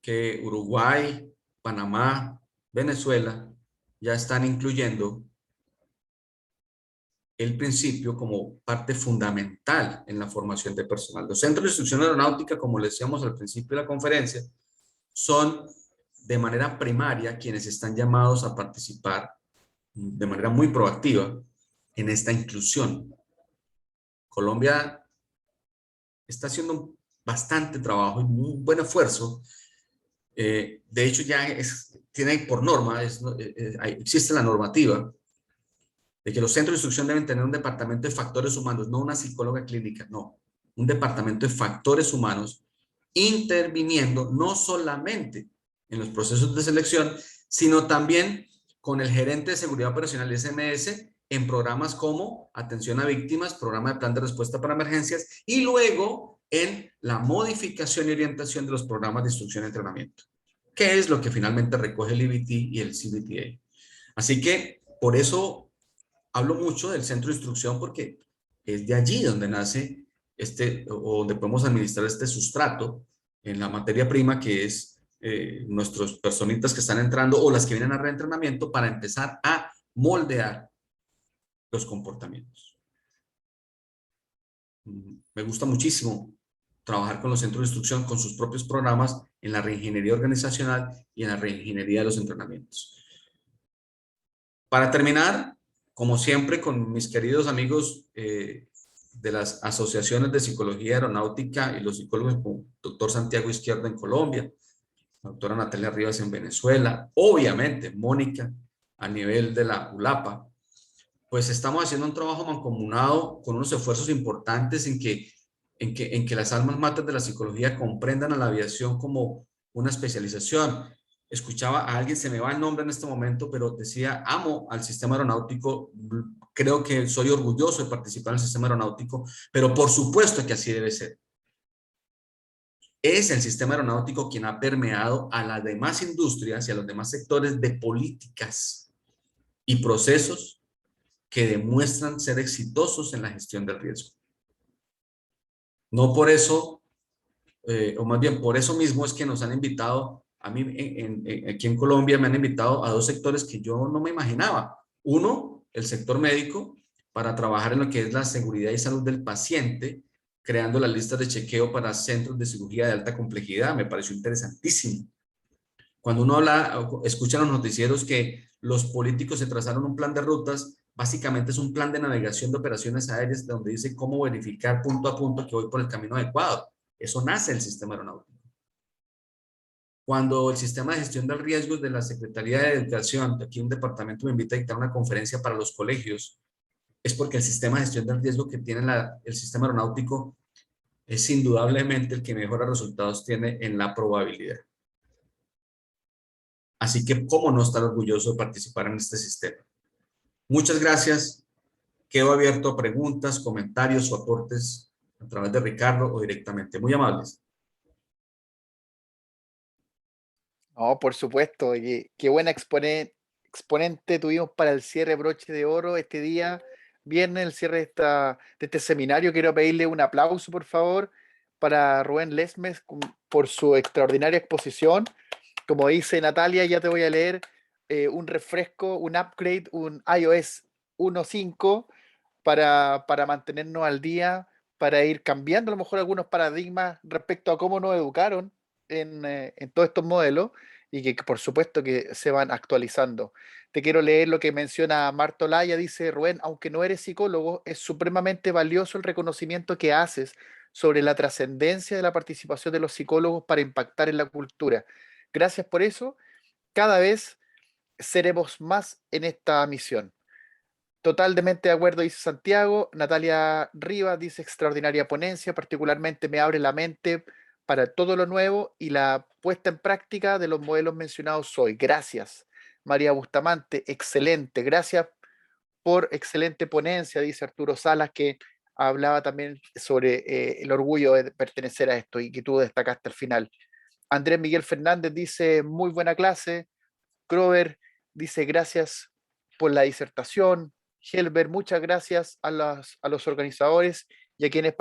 que Uruguay, Panamá, Venezuela ya están incluyendo el principio como parte fundamental en la formación de personal. Los centros de instrucción aeronáutica, como les decíamos al principio de la conferencia, son de manera primaria quienes están llamados a participar de manera muy proactiva en esta inclusión. Colombia está haciendo bastante trabajo y un buen esfuerzo. De hecho, ya tiene por norma, existe la normativa de que los centros de instrucción deben tener un departamento de factores humanos, no una psicóloga clínica, no, un departamento de factores humanos interviniendo no solamente en los procesos de selección, sino también con el gerente de seguridad operacional SMS en programas como atención a víctimas, programa de plan de respuesta para emergencias y luego en la modificación y orientación de los programas de instrucción y entrenamiento, que es lo que finalmente recoge el IBT y el CBTA. Así que por eso hablo mucho del centro de instrucción, porque es de allí donde nace o donde podemos administrar este sustrato en la materia prima que es nuestros personitas que están entrando o las que vienen a reentrenamiento para empezar a moldear los comportamientos. Me gusta muchísimo trabajar con los centros de instrucción, con sus propios programas en la reingeniería organizacional y en la reingeniería de los entrenamientos. Para terminar, como siempre, con mis queridos amigos de las asociaciones de psicología aeronáutica y los psicólogos como doctor Santiago Izquierdo en Colombia, la doctora Natalia Rivas en Venezuela, obviamente Mónica a nivel de la ULAPA, pues estamos haciendo un trabajo mancomunado con unos esfuerzos importantes en que las almas mater de la psicología comprendan a la aviación como una especialización. Escuchaba a alguien, se me va el nombre en este momento, pero decía, amo al sistema aeronáutico, creo que soy orgulloso de participar en el sistema aeronáutico, pero por supuesto que así debe ser. Es el sistema aeronáutico quien ha permeado a las demás industrias y a los demás sectores de políticas y procesos que demuestran ser exitosos en la gestión del riesgo. No por eso, o más bien por eso mismo es que nos han invitado, a mí aquí en Colombia me han invitado a dos sectores que yo no me imaginaba. Uno, el sector médico, para trabajar en lo que es la seguridad y salud del paciente, creando las listas de chequeo para centros de cirugía de alta complejidad. Me pareció interesantísimo. Cuando uno habla, escucha en los noticieros que los políticos se trazaron un plan de rutas, básicamente es un plan de navegación de operaciones aéreas donde dice cómo verificar punto a punto que voy por el camino adecuado. Eso nace el sistema aeronáutico. Cuando el sistema de gestión del riesgo de la Secretaría de Educación, aquí un departamento me invita a dictar una conferencia para los colegios, es porque el sistema de gestión del riesgo que tiene el sistema aeronáutico es indudablemente el que mejores resultados tiene en la probabilidad. Así que, ¿cómo no estar orgulloso de participar en este sistema? Muchas gracias. Quedo abierto a preguntas, comentarios o aportes a través de Ricardo o directamente. Muy amables. No, por supuesto, qué buena exponente tuvimos para el cierre broche de oro este día, viernes, el cierre de este seminario. Quiero pedirle un aplauso, por favor, para Rubén Lesmes por su extraordinaria exposición. Como dice Natalia, ya te voy a leer un refresco, un upgrade, un iOS 1.5 para mantenernos al día, para ir cambiando a lo mejor algunos paradigmas respecto a cómo nos educaron en todos estos modelos y que por supuesto que se van actualizando. Te quiero leer lo que menciona Marta Olaya, dice Rubén, aunque no eres psicólogo, es supremamente valioso el reconocimiento que haces sobre la trascendencia de la participación de los psicólogos para impactar en la cultura. Gracias por eso. Cada vez seremos más en esta misión. Totalmente de acuerdo, dice Santiago. Natalia Rivas dice extraordinaria ponencia, particularmente me abre la mente para todo lo nuevo y la puesta en práctica de los modelos mencionados hoy. Gracias. María Bustamante, excelente. Gracias por excelente ponencia, dice Arturo Salas, que hablaba también sobre el orgullo de pertenecer a esto y que tú destacaste al final. Andrés Miguel Fernández dice muy buena clase. Crover dice gracias por la disertación. Helber, muchas gracias a los organizadores y a quienes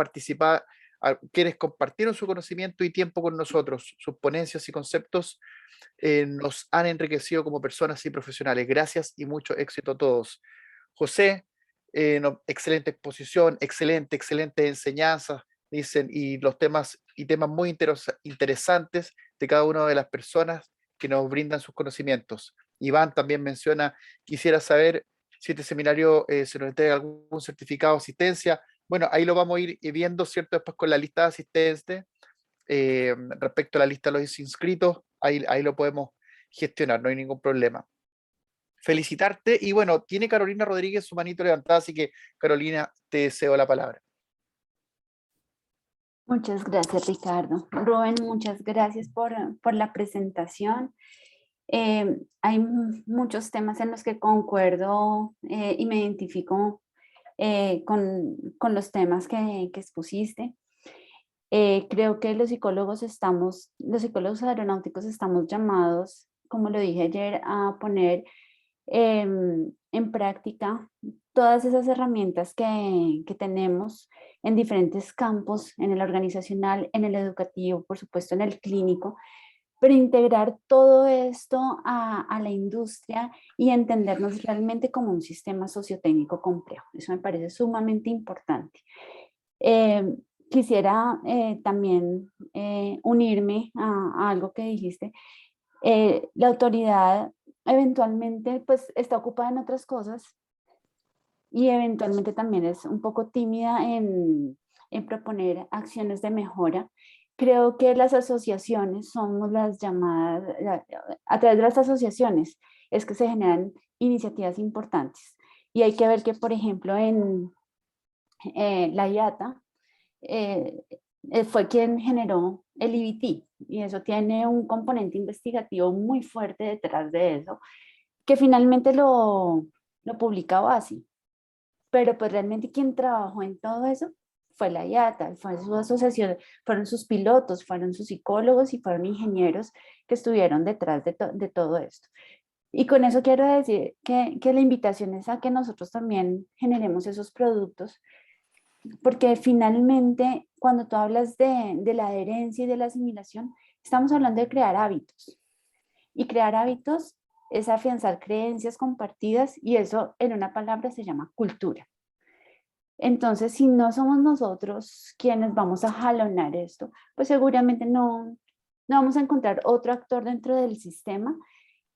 compartieron su conocimiento y tiempo con nosotros. Sus ponencias y conceptos nos han enriquecido como personas y profesionales. Gracias y mucho éxito a todos. José, excelente exposición, excelente enseñanza, dicen, y los temas muy interesantes de cada una de las personas que nos brindan sus conocimientos. Iván también menciona, quisiera saber si este seminario se nos entrega algún certificado de asistencia. Bueno, ahí lo vamos a ir viendo, ¿cierto? Después con la lista de asistentes, respecto a la lista de los inscritos, ahí lo podemos gestionar, no hay ningún problema. Felicitarte y bueno, tiene Carolina Rodríguez su manito levantada, así que Carolina, te cedo la palabra. Muchas gracias, Ricardo. Rubén, muchas gracias por la presentación. Hay muchos temas en los que concuerdo y me identifico con los temas que expusiste. Creo que los psicólogos aeronáuticos estamos llamados, como lo dije ayer, a poner en práctica todas esas herramientas que tenemos en diferentes campos, en el organizacional, en el educativo, por supuesto en el clínico, pero integrar todo esto a la industria y entendernos realmente como un sistema sociotécnico complejo. Eso me parece sumamente importante. Quisiera también unirme a algo que dijiste. La autoridad eventualmente pues está ocupada en otras cosas y eventualmente también es un poco tímida en proponer acciones de mejora. Creo que las asociaciones somos las llamadas, a través de las asociaciones es que se generan iniciativas importantes. Y hay que ver que, por ejemplo, en la IATA fue quien generó el IBT, y eso tiene un componente investigativo muy fuerte detrás de eso, que finalmente lo publica OASI. Pero pues realmente quien trabajó en todo eso fue la IATA, fue su asociación, fueron sus pilotos, fueron sus psicólogos y fueron ingenieros que estuvieron detrás de todo esto. Y con eso quiero decir que la invitación es a que nosotros también generemos esos productos, porque finalmente cuando tú hablas de la adherencia y de la asimilación, estamos hablando de crear hábitos. Y crear hábitos es afianzar creencias compartidas, y eso en una palabra se llama cultura. Entonces, si no somos nosotros quienes vamos a jalonar esto, pues seguramente no vamos a encontrar otro actor dentro del sistema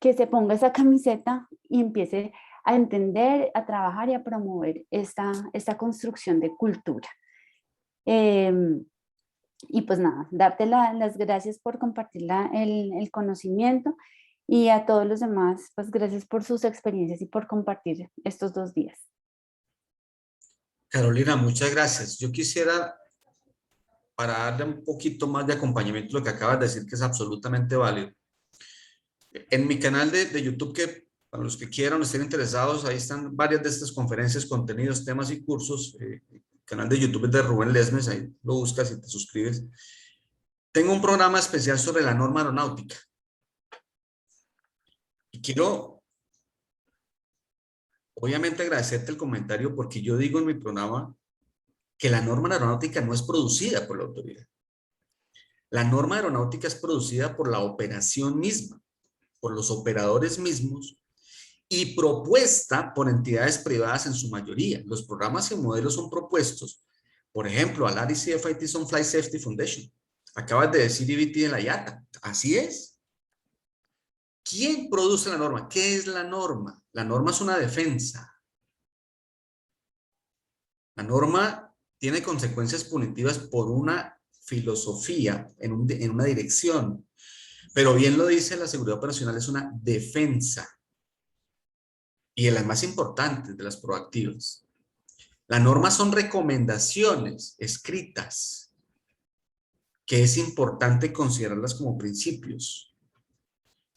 que se ponga esa camiseta y empiece a entender, a trabajar y a promover esta construcción de cultura. Y pues nada, darte las gracias por compartir el conocimiento, y a todos los demás, pues gracias por sus experiencias y por compartir estos 2 días. Carolina, muchas gracias. Yo quisiera, para darle un poquito más de acompañamiento a lo que acabas de decir, que es absolutamente válido. En mi canal de YouTube, que para los que quieran o estén interesados, ahí están varias de estas conferencias, contenidos, temas y cursos. El canal de YouTube es de Rubén Lesmes, ahí lo buscas y te suscribes. Tengo un programa especial sobre la norma aeronáutica. Y quiero, obviamente, agradecerte el comentario, porque yo digo en mi programa que la norma aeronáutica no es producida por la autoridad. La norma aeronáutica es producida por la operación misma, por los operadores mismos, y propuesta por entidades privadas en su mayoría. Los programas y modelos son propuestos, por ejemplo, al RCFIT Sun Flight Safety Foundation. Acabas de decir IBT de la IATA. Así es. ¿Quién produce la norma? ¿Qué es la norma? La norma es una defensa. La norma tiene consecuencias punitivas por una filosofía en una dirección, pero bien lo dice la seguridad operacional, es una defensa, y de las más importantes, de las proactivas. Las normas son recomendaciones escritas que es importante considerarlas como principios.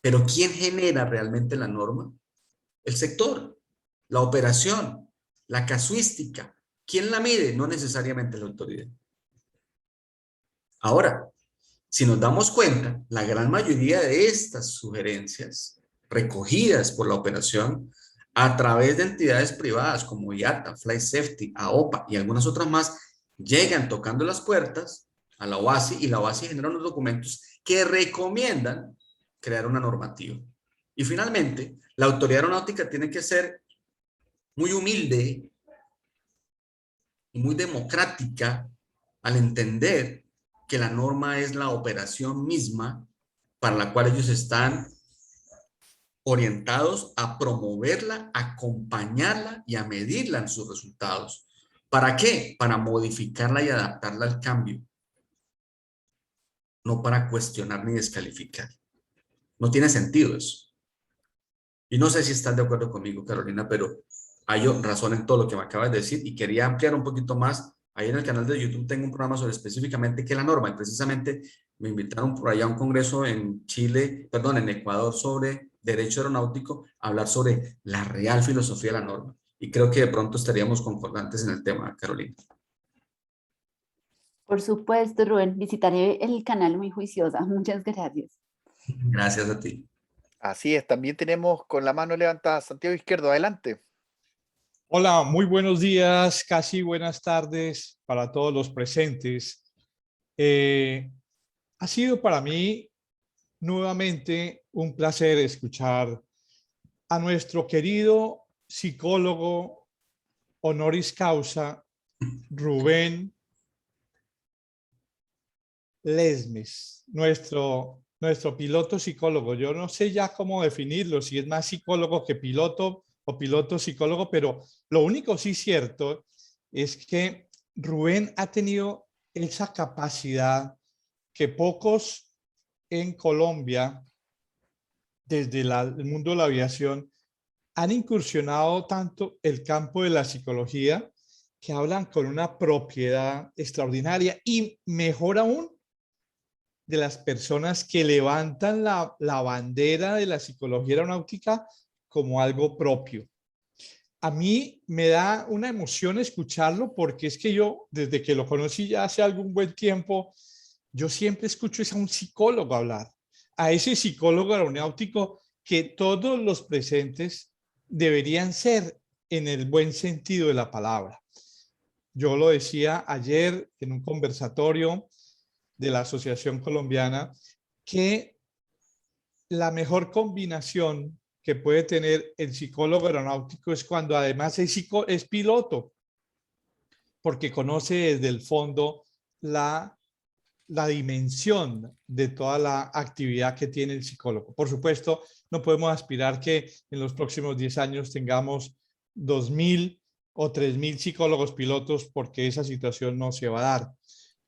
Pero ¿quién genera realmente la norma? El sector, la operación, la casuística. ¿Quién la mide? No necesariamente la autoridad. Ahora, si nos damos cuenta, la gran mayoría de estas sugerencias recogidas por la operación a través de entidades privadas como IATA, Flight Safety, AOPA y algunas otras más, llegan tocando las puertas a la OASI y la OASI genera unos documentos que recomiendan crear una normativa. Y finalmente, la autoridad aeronáutica tiene que ser muy humilde y muy democrática al entender que la norma es la operación misma para la cual ellos están orientados a promoverla, a acompañarla y a medirla en sus resultados. ¿Para qué? Para modificarla y adaptarla al cambio, no para cuestionar ni descalificar. No tiene sentido eso. Y no sé si estás de acuerdo conmigo, Carolina, pero hay razón en todo lo que me acabas de decir y quería ampliar un poquito más. Ahí en el canal de YouTube tengo un programa sobre específicamente qué es la norma y precisamente me invitaron por allá a un congreso en Chile, perdón, en Ecuador sobre derecho aeronáutico, a hablar sobre la real filosofía de la norma. Y creo que de pronto estaríamos concordantes en el tema, Carolina. Por supuesto, Rubén, visitaré el canal muy juiciosa. Muchas gracias. Gracias a ti. Así es, también tenemos con la mano levantada a Santiago Izquierdo, adelante. Hola, muy buenos días, casi buenas tardes para todos los presentes. Ha sido para mí nuevamente un placer escuchar a nuestro querido psicólogo honoris causa, Rubén Lesmes, nuestro piloto psicólogo. Yo no sé ya cómo definirlo, si es más psicólogo que piloto o piloto psicólogo, pero lo único sí cierto es que Rubén ha tenido esa capacidad que pocos en Colombia, desde el mundo de la aviación, han incursionado tanto el campo de la psicología, que hablan con una propiedad extraordinaria y mejor aún, de las personas que levantan la bandera de la psicología aeronáutica como algo propio. A mí me da una emoción escucharlo porque es que yo, desde que lo conocí ya hace algún buen tiempo, yo siempre escucho a un psicólogo hablar, a ese psicólogo aeronáutico que todos los presentes deberían ser en el buen sentido de la palabra. Yo lo decía ayer en un conversatorio de la Asociación Colombiana, que la mejor combinación que puede tener el psicólogo aeronáutico es cuando además es piloto, porque conoce desde el fondo la dimensión de toda la actividad que tiene el psicólogo. Por supuesto, no podemos aspirar que en los próximos 10 años tengamos 2.000 o 3.000 psicólogos pilotos, porque esa situación no se va a dar.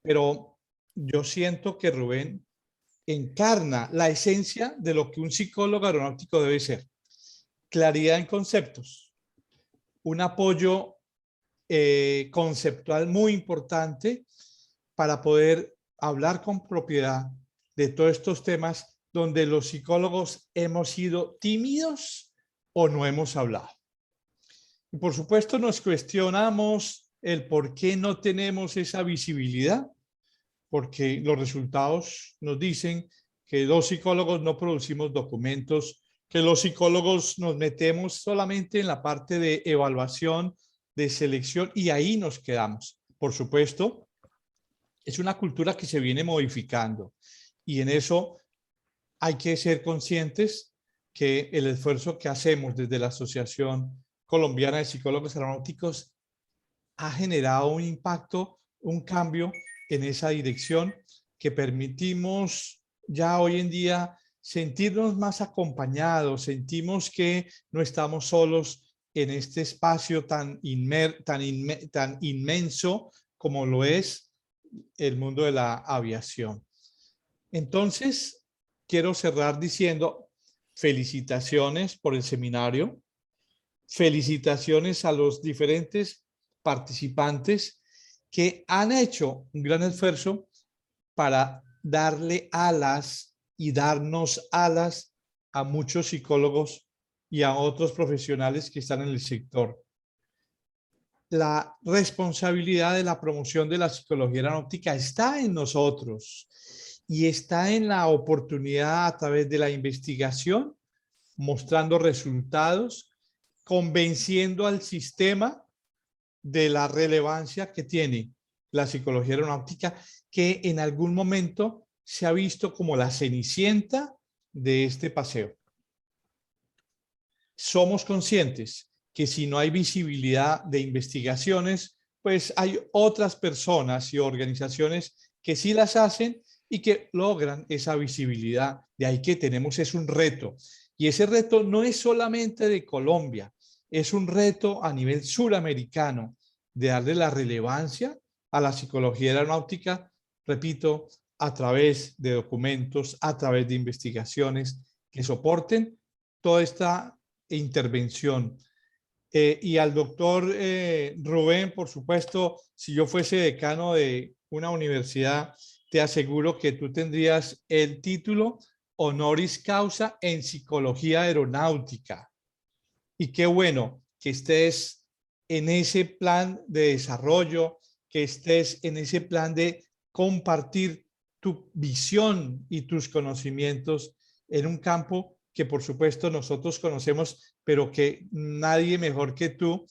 Pero yo siento que Rubén encarna la esencia de lo que un psicólogo aeronáutico debe ser. Claridad en conceptos, un apoyo conceptual muy importante para poder hablar con propiedad de todos estos temas donde los psicólogos hemos sido tímidos o no hemos hablado. Y por supuesto nos cuestionamos el por qué no tenemos esa visibilidad, porque los resultados nos dicen que los psicólogos no producimos documentos, que los psicólogos nos metemos solamente en la parte de evaluación, de selección, y ahí nos quedamos. Por supuesto, es una cultura que se viene modificando y en eso hay que ser conscientes que el esfuerzo que hacemos desde la Asociación Colombiana de Psicólogos Aeronáuticos ha generado un impacto, un cambio en esa dirección que permitimos ya hoy en día sentirnos más acompañados, sentimos que no estamos solos en este espacio tan inmenso como lo es el mundo de la aviación. Entonces, quiero cerrar diciendo felicitaciones por el seminario, felicitaciones a los diferentes participantes que han hecho un gran esfuerzo para darle alas y darnos alas a muchos psicólogos y a otros profesionales que están en el sector. La responsabilidad de la promoción de la psicología aeronáutica está en nosotros y está en la oportunidad a través de la investigación mostrando resultados, convenciendo al sistema de la relevancia que tiene la psicología aeronáutica, que en algún momento se ha visto como la cenicienta de este paseo. Somos conscientes que si no hay visibilidad de investigaciones, pues hay otras personas y organizaciones que sí las hacen y que logran esa visibilidad. De ahí que tenemos es un reto. Y ese reto no es solamente de Colombia, es un reto a nivel suramericano de darle la relevancia a la psicología aeronáutica, repito, a través de documentos, a través de investigaciones que soporten toda esta intervención. Y al doctor Rubén, por supuesto, si yo fuese decano de una universidad, te aseguro que tú tendrías el título honoris causa en psicología aeronáutica. Y qué bueno que estés en ese plan de desarrollo, que estés en ese plan de compartir tu visión y tus conocimientos en un campo que por supuesto nosotros conocemos, pero que nadie mejor que tú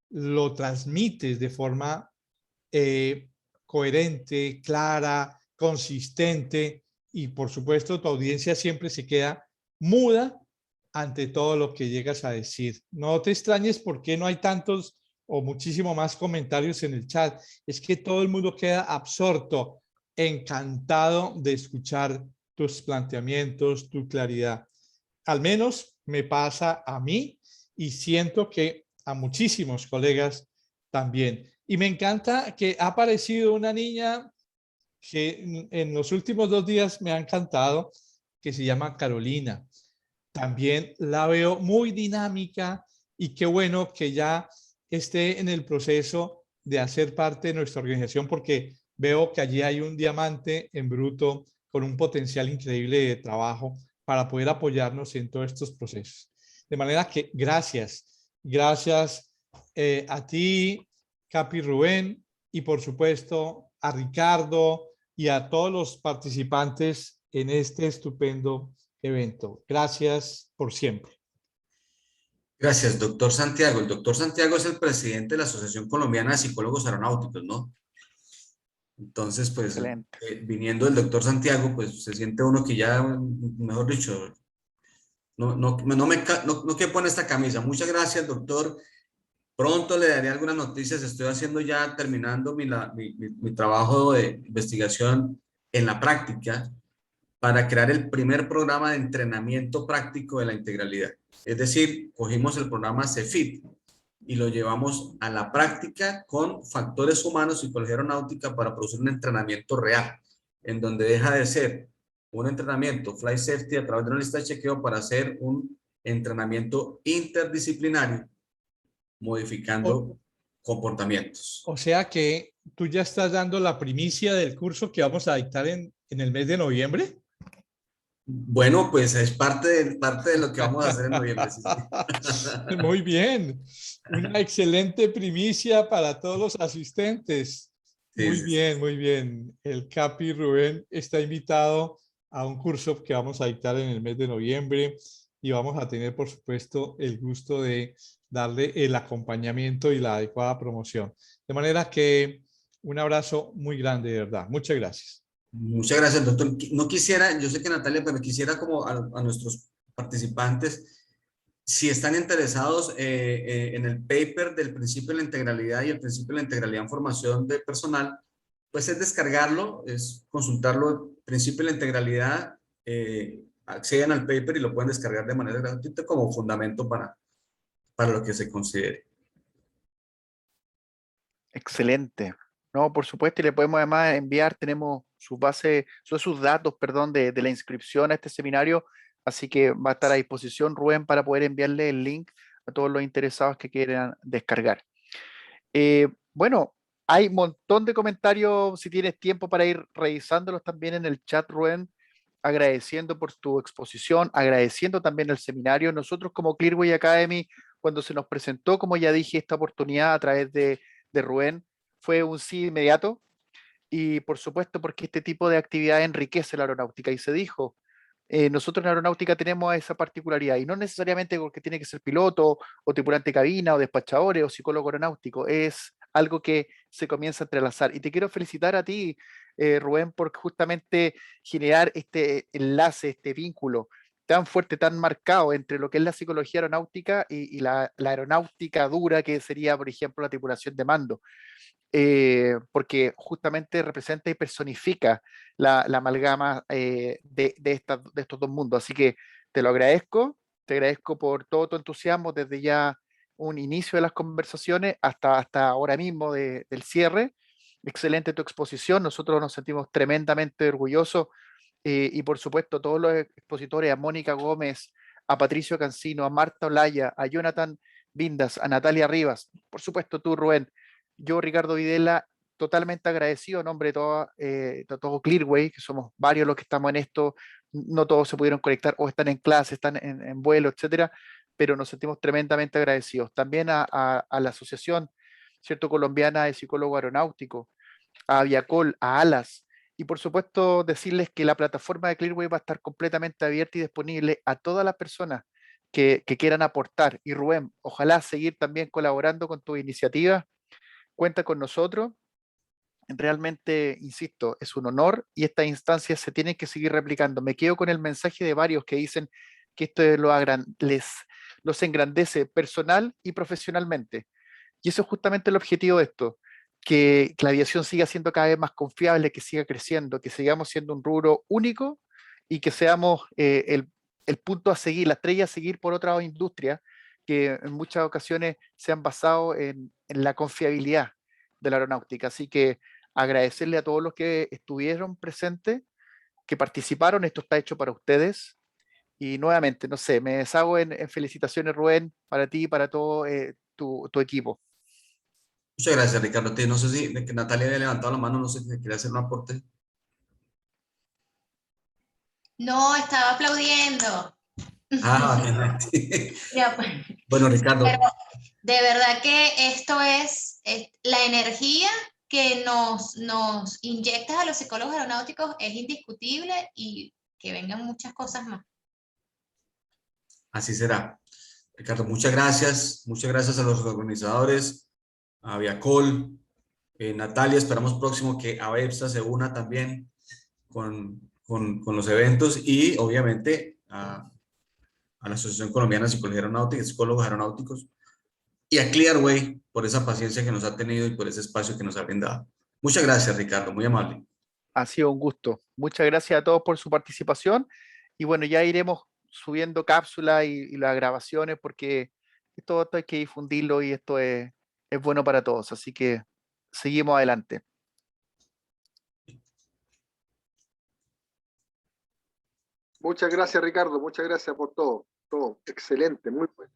lo transmites de forma coherente, clara, consistente, y por supuesto tu audiencia siempre se queda muda ante todo lo que llegas a decir. No te extrañes por qué no hay tantos o muchísimo más comentarios en el chat. Es que todo el mundo queda absorto, encantado de escuchar tus planteamientos, tu claridad. Al menos me pasa a mí y siento que a muchísimos colegas también. Y me encanta que ha aparecido una niña que en los últimos 2 días me ha encantado, que se llama Carolina. También la veo muy dinámica y qué bueno que ya esté en el proceso de hacer parte de nuestra organización, porque veo que allí hay un diamante en bruto con un potencial increíble de trabajo para poder apoyarnos en todos estos procesos. De manera que gracias a ti, Capi Rubén, y por supuesto a Ricardo y a todos los participantes en este estupendo evento. Gracias por siempre. Gracias, doctor Santiago. El doctor Santiago es el presidente de la Asociación Colombiana de Psicólogos Aeronáuticos, ¿no? Entonces, pues, Excelente. viniendo del doctor Santiago, pues se siente uno que ya, mejor dicho, no quepo en esta camisa. Muchas gracias, doctor. Pronto le daré algunas noticias. Estoy haciendo ya, terminando mi trabajo de investigación en la práctica para crear el primer programa de entrenamiento práctico de la integralidad. Es decir, cogimos el programa CEFIT y lo llevamos a la práctica con factores humanos y psicología aeronáutica para producir un entrenamiento real, en donde deja de ser un entrenamiento flight safety a través de una lista de chequeo para hacer un entrenamiento interdisciplinario, modificando comportamientos. O sea que tú ya estás dando la primicia del curso que vamos a dictar en el mes de noviembre. Bueno, pues es parte de lo que vamos a hacer en noviembre. Sí, sí. Muy bien. Una excelente primicia para todos los asistentes. Sí, Muy sí, sí. bien, muy bien. El Capi Rubén está invitado a un curso que vamos a dictar en el mes de noviembre y vamos a tener, por supuesto, el gusto de darle el acompañamiento y la adecuada promoción. De manera que un abrazo muy grande, de verdad. Muchas gracias. Muchas gracias, doctor. No quisiera, yo sé que Natalia, pero quisiera como a nuestros participantes, si están interesados en el paper del principio de la integralidad y el principio de la integralidad en formación de personal, pues es descargarlo, es consultarlo, principio de la integralidad, acceden al paper y lo pueden descargar de manera gratuita como fundamento para lo que se considere. Excelente. No, por supuesto, y le podemos además enviar, tenemos sus bases, sus datos, perdón, de la inscripción a este seminario, así que va a estar a disposición Rubén para poder enviarle el link a todos los interesados que quieran descargar. Bueno, hay un montón de comentarios, si tienes tiempo para ir revisándolos también en el chat, Rubén, agradeciendo por tu exposición, agradeciendo también el seminario. Nosotros como Clearway Academy, cuando se nos presentó, como ya dije, esta oportunidad a través de Rubén, fue un sí inmediato y por supuesto porque este tipo de actividad enriquece la aeronáutica y se dijo, Nosotros en aeronáutica tenemos esa particularidad, y no necesariamente porque tiene que ser piloto o tripulante de cabina o despachadores o psicólogo aeronáutico, es algo que se comienza a entrelazar. Y te quiero felicitar a ti, Rubén, por justamente generar este enlace, este vínculo tan fuerte, tan marcado entre lo que es la psicología aeronáutica y la aeronáutica dura, que sería, por ejemplo, la tripulación de mando. Porque justamente representa y personifica la amalgama de estos dos mundos. Así que te te agradezco por todo tu entusiasmo desde ya un inicio de las conversaciones hasta ahora mismo del cierre. Excelente tu exposición, nosotros nos sentimos tremendamente orgullosos, y por supuesto todos los expositores, a Mónica Gómez, a Patricio Cancino, a Marta Olaya, a Jonathan Vindas, a Natalia Rivas, por supuesto tú, Rubén, yo, Ricardo Videla, totalmente agradecido en nombre de todo Clearway, que somos varios los que estamos en esto, no todos se pudieron conectar o están en clase, están en vuelo, etcétera, pero nos sentimos tremendamente agradecidos. También a la Asociación, ¿cierto?, Colombiana de Psicólogo Aeronáutico, a Aviacol, a ALAS, y por supuesto decirles que la plataforma de Clearway va a estar completamente abierta y disponible a todas las personas que quieran aportar. Y Rubén, ojalá seguir también colaborando con tu iniciativa. Cuenta con nosotros. Realmente, insisto, es un honor y estas instancias se tienen que seguir replicando. Me quedo con el mensaje de varios que dicen que esto los engrandece personal y profesionalmente. Y eso es justamente el objetivo de esto, que la aviación siga siendo cada vez más confiable, que siga creciendo, que sigamos siendo un rubro único y que seamos el punto a seguir, la estrella a seguir por otras industrias que en muchas ocasiones se han basado en la confiabilidad de la aeronáutica. Así que agradecerle a todos los que estuvieron presentes, que participaron, esto está hecho para ustedes. Y nuevamente, no sé, me deshago en felicitaciones, Rubén, para ti y para todo tu equipo. Muchas gracias, Ricardo. No sé si de que Natalia había levantado la mano, no sé si quería hacer un aporte. No, estaba aplaudiendo. Ah, Ya, pues. bueno, Pero Ricardo, de verdad que esto es la energía que nos inyectas a los psicólogos aeronáuticos es indiscutible, y que vengan muchas cosas más. así será. Ricardo, muchas gracias a los organizadores, a Viacol, Natalia, esperamos próximo que ABEPSA se una también con los eventos, y obviamente a la Asociación Colombiana de Psicología Aeronáutica y Psicólogos Aeronáuticos, y a Clearway por esa paciencia que nos ha tenido y por ese espacio que nos ha brindado. Muchas gracias, Ricardo, muy amable. Ha sido un gusto. Muchas gracias a todos por su participación. Y bueno, ya iremos subiendo cápsulas y las grabaciones porque esto hay que difundirlo y esto es bueno para todos. Así que seguimos adelante. Muchas gracias, Ricardo. Muchas gracias por todo. Todo excelente, muy bueno.